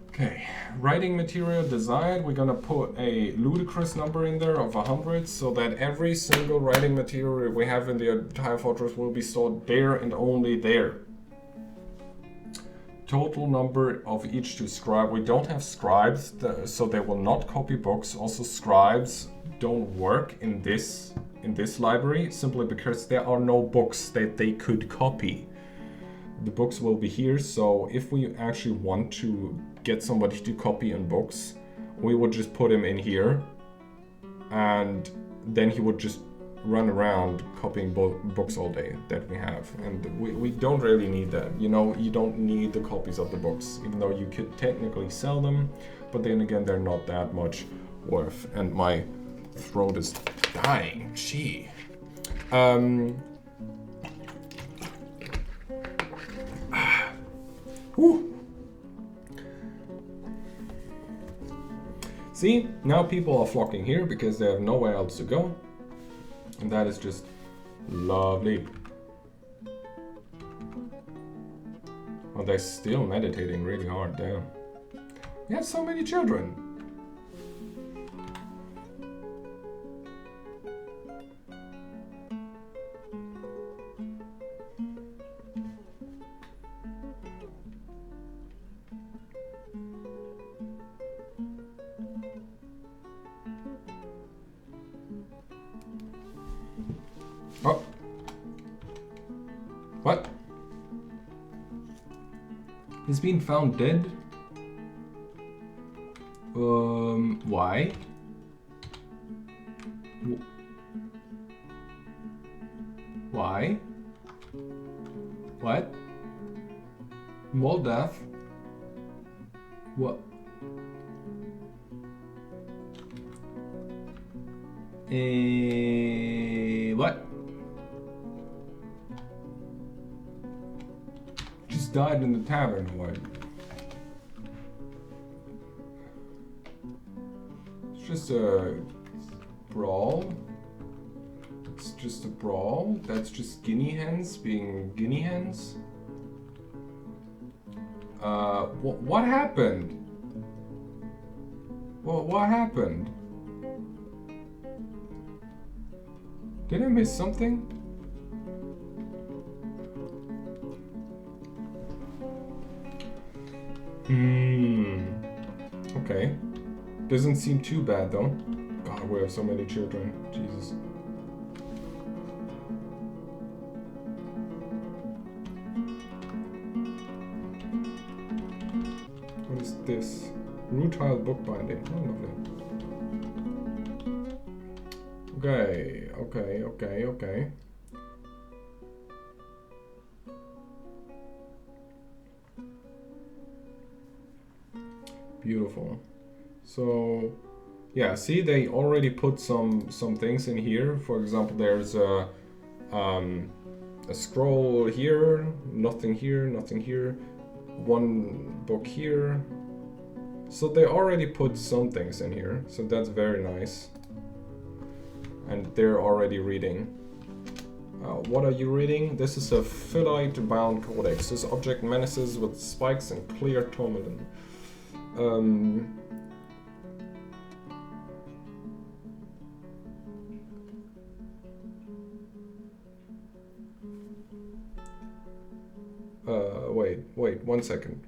Okay, writing material design, we're gonna put a ludicrous number in there of 100, so that every single writing material we have in the entire fortress will be stored there and only there. Total number of each to scribe. We don't have scribes, so they will not copy books. Also, scribes don't work in this library, simply because there are no books that they could copy. The books will be here, so if we actually want to get somebody to copy in books, we would just put him in here, and then he would just run around copying books all day that we have. And we don't really need that. You don't need the copies of the books, even though you could technically sell them, but then again, they're not that much Dwarf, and my throat is dying. Gee. Whew. See, now people are flocking here because they have nowhere else to go. And that is just lovely. Oh, they're still meditating really hard, damn. We have so many children. Oh. What? He's been found dead? Why? Why? What? Mole death? What? What? Just died in the tavern, what? It's just a brawl. It's just a brawl. That's just guinea hens being guinea hens. What happened? What happened? Did I miss something? Okay. Doesn't seem too bad though. God, we have so many children. Jesus. What is this? Rutile bookbinding. Oh, lovely. Okay. Beautiful. So, yeah, see, they already put some things in here. For example, there's a scroll here, nothing here, one book here. So they already put some things in here, so that's very nice. And they're already reading. What are you reading? This is a phyllite bound codex. This object menaces with spikes and clear tourmaline. Wait, one second.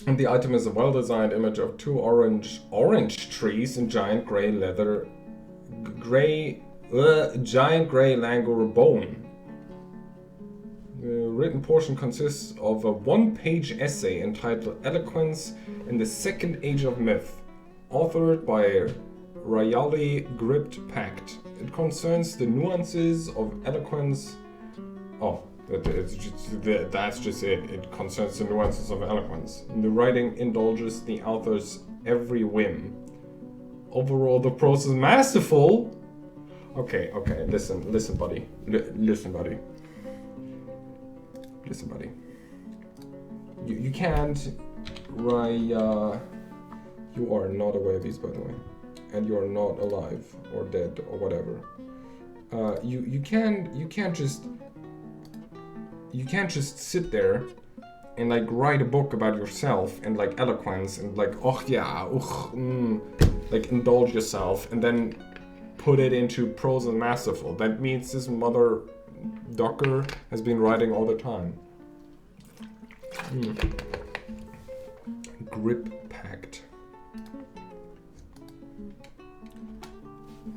And the item is a well-designed image of two orange trees and giant gray langur bone. The written portion consists of a one-page essay entitled Eloquence in the Second Age of Myth, authored by Rayali Gripped Pact. It concerns the nuances of eloquence. Oh, that's just it. It concerns the nuances of eloquence. The writing indulges the author's every whim. Overall, the prose is masterful. Okay, listen, buddy. Listen, buddy. You can't you are not aware of these, by the way, and you are not alive or dead or whatever. You can't just sit there and like write a book about yourself and like eloquence and like like indulge yourself and then put it into prose and masterful. That means this mother docker has been writing all the time. Grip pact.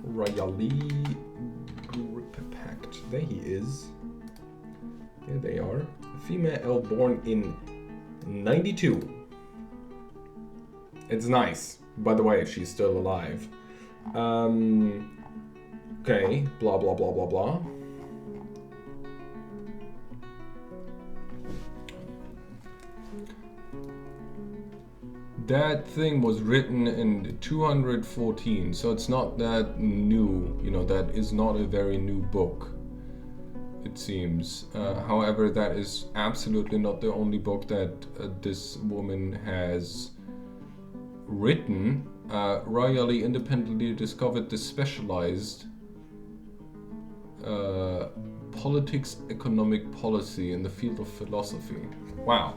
Rayali Grip pact. There he is. There they are. A female elf born in 92. It's nice. By the way, she's still alive. Okay. Blah, blah, blah, blah, blah. that thing was written in 214, so it's not that new. You know, that is not a very new book, it seems. However, that is absolutely not the only book that this woman has written. Royally independently discovered the specialized politics, economic policy in the field of philosophy. Wow.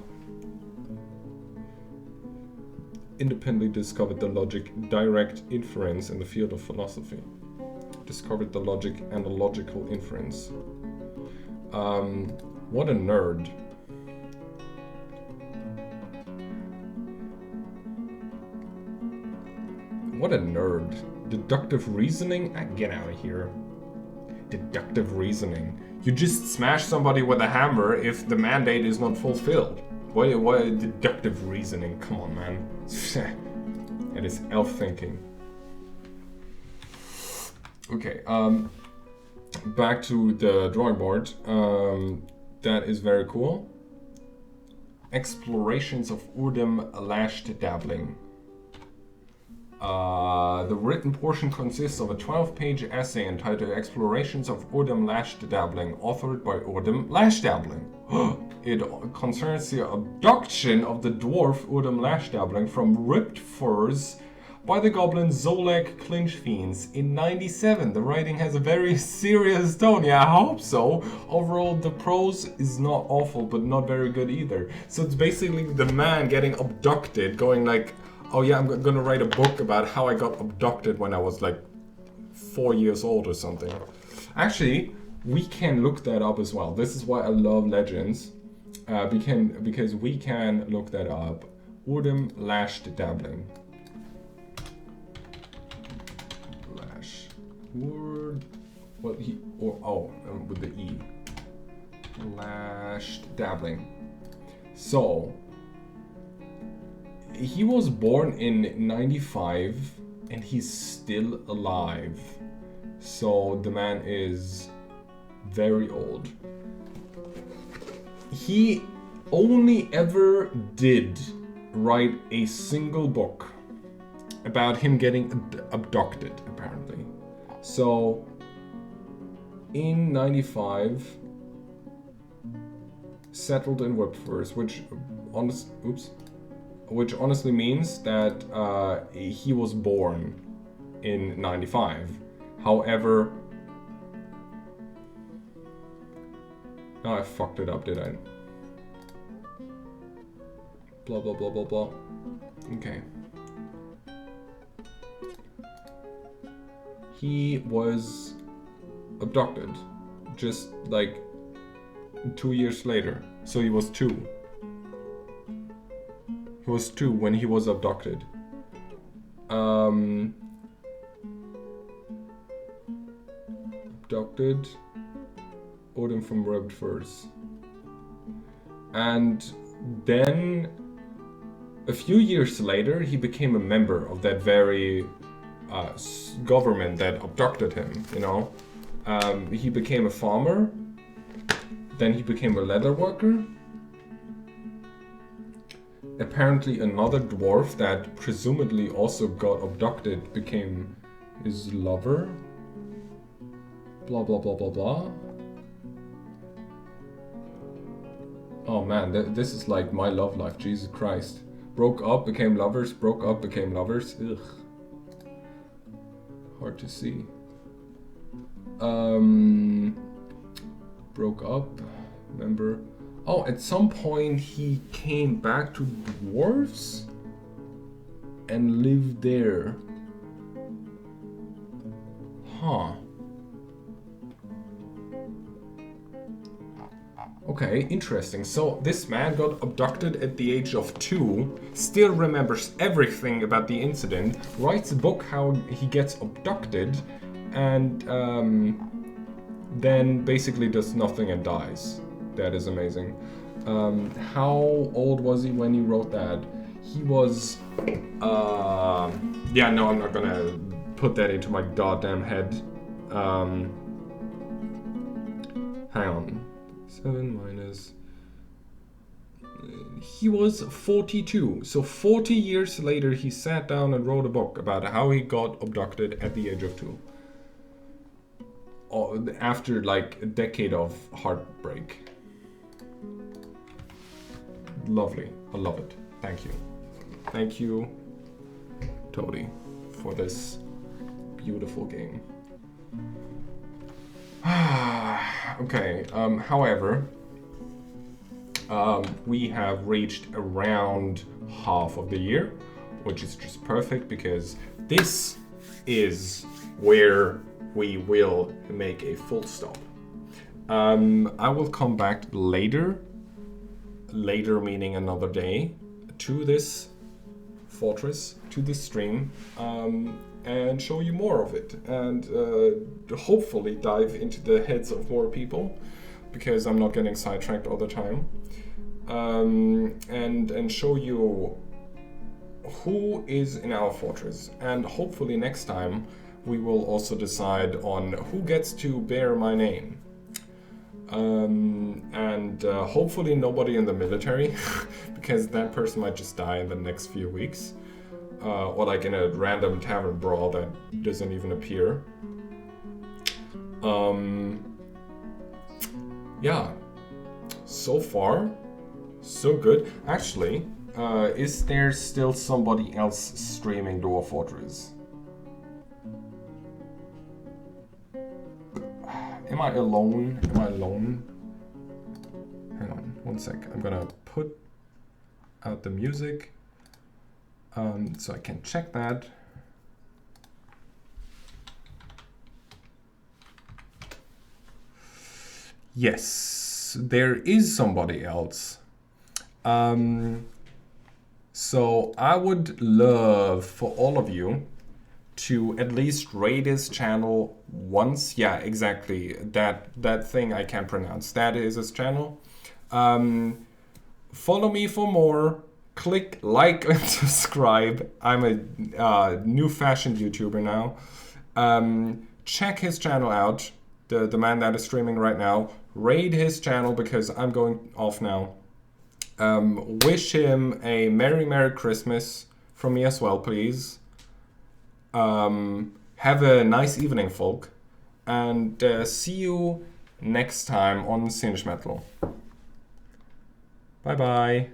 Independently discovered the logic, direct inference in the field of philosophy. Discovered the logic and the logical inference. What a nerd. What a nerd. Deductive reasoning? Get out of here. Deductive reasoning. You just smash somebody with a hammer if the mandate is not fulfilled. What deductive reasoning? Come on, man. It is elf thinking. Okay, back to the drawing board. That is very cool. Explorations of Urdum lashed dabbling. The written portion consists of a 12-page essay entitled Explorations of Urdum Lashed Dabbling, authored by Urdum Lashdabbling. It concerns the abduction of the dwarf Urdum Lashdabbling from ripped furs by the goblin Zolek Clinchfiends in 97. The writing has a very serious tone. Yeah, I hope so. Overall, the prose is not awful, but not very good either. So it's basically the man getting abducted, going like, oh yeah, I'm gonna write a book about how I got abducted when I was like 4 years old or something. Actually, we can look that up as well. This is why I love legends, because we can look that up. Urdum Lashed Dabbling. Word, what he, or with the E. Lashed Dabbling. So, he was born in 95 and he's still alive. So the man is very old. He only ever did write a single book about him getting abducted, apparently. So, in 95, settled in Whipfurs, which honestly means that he was born in 95. However, no, I fucked it up, did I? Blah, blah, blah, blah, blah. Okay. He was abducted just like 2 years later. So he was 2. He was 2 when he was abducted. Abducted. Odin from Rubbed Furs. And then a few years later he became a member of that very government that abducted him, you know. He became a farmer, then he became a leather worker. Apparently another dwarf that presumably also got abducted became his lover. Blah blah blah blah blah. Oh man, this is like my love life, Jesus Christ. Broke up, became lovers, broke up, became lovers. Ugh. Hard to see. Broke up, remember? Oh, at some point he came back to dwarves and lived there. Huh. Okay, interesting. So this man got abducted at the age of 2, still remembers everything about the incident, writes a book how he gets abducted, and then basically does nothing and dies. That is amazing. How old was he when he wrote that? He was... yeah, no, I'm not gonna put that into my goddamn head. Hang on. 7 minus... he was 42. So 40 years later, he sat down and wrote a book about how he got abducted at the age of 2. After like a decade of heartbreak. Lovely. I love it. Thank you. Thank you, Toady, for this beautiful game. Okay, however, we have reached around half of the year, which is just perfect because this is where we will make a full stop. I will come back later meaning another day, to this fortress, to this stream, and show you more of it, and hopefully dive into the heads of more people, because I'm not getting sidetracked all the time, and show you who is in our fortress, and hopefully next time we will also decide on who gets to bear my name. And hopefully nobody in the military, because that person might just die in the next few weeks. Or like in a random tavern brawl that doesn't even appear. Yeah, so far, so good. Actually, is there still somebody else streaming Dwarf Fortress? Am I alone? Am I alone? Hang on, one sec. I'm gonna put out the music so I can check that. Yes, there is somebody else. So I would love for all of you to at least raid his channel once. Yeah, exactly. That thing I can't pronounce. That is his channel. Follow me for more. Click like and subscribe. I'm a new fashioned YouTuber now. Check his channel out. The man that is streaming right now. Raid his channel because I'm going off now. Wish him a Merry Christmas from me as well, please. Have a nice evening, folk, and see you next time on Singemetal. Bye bye.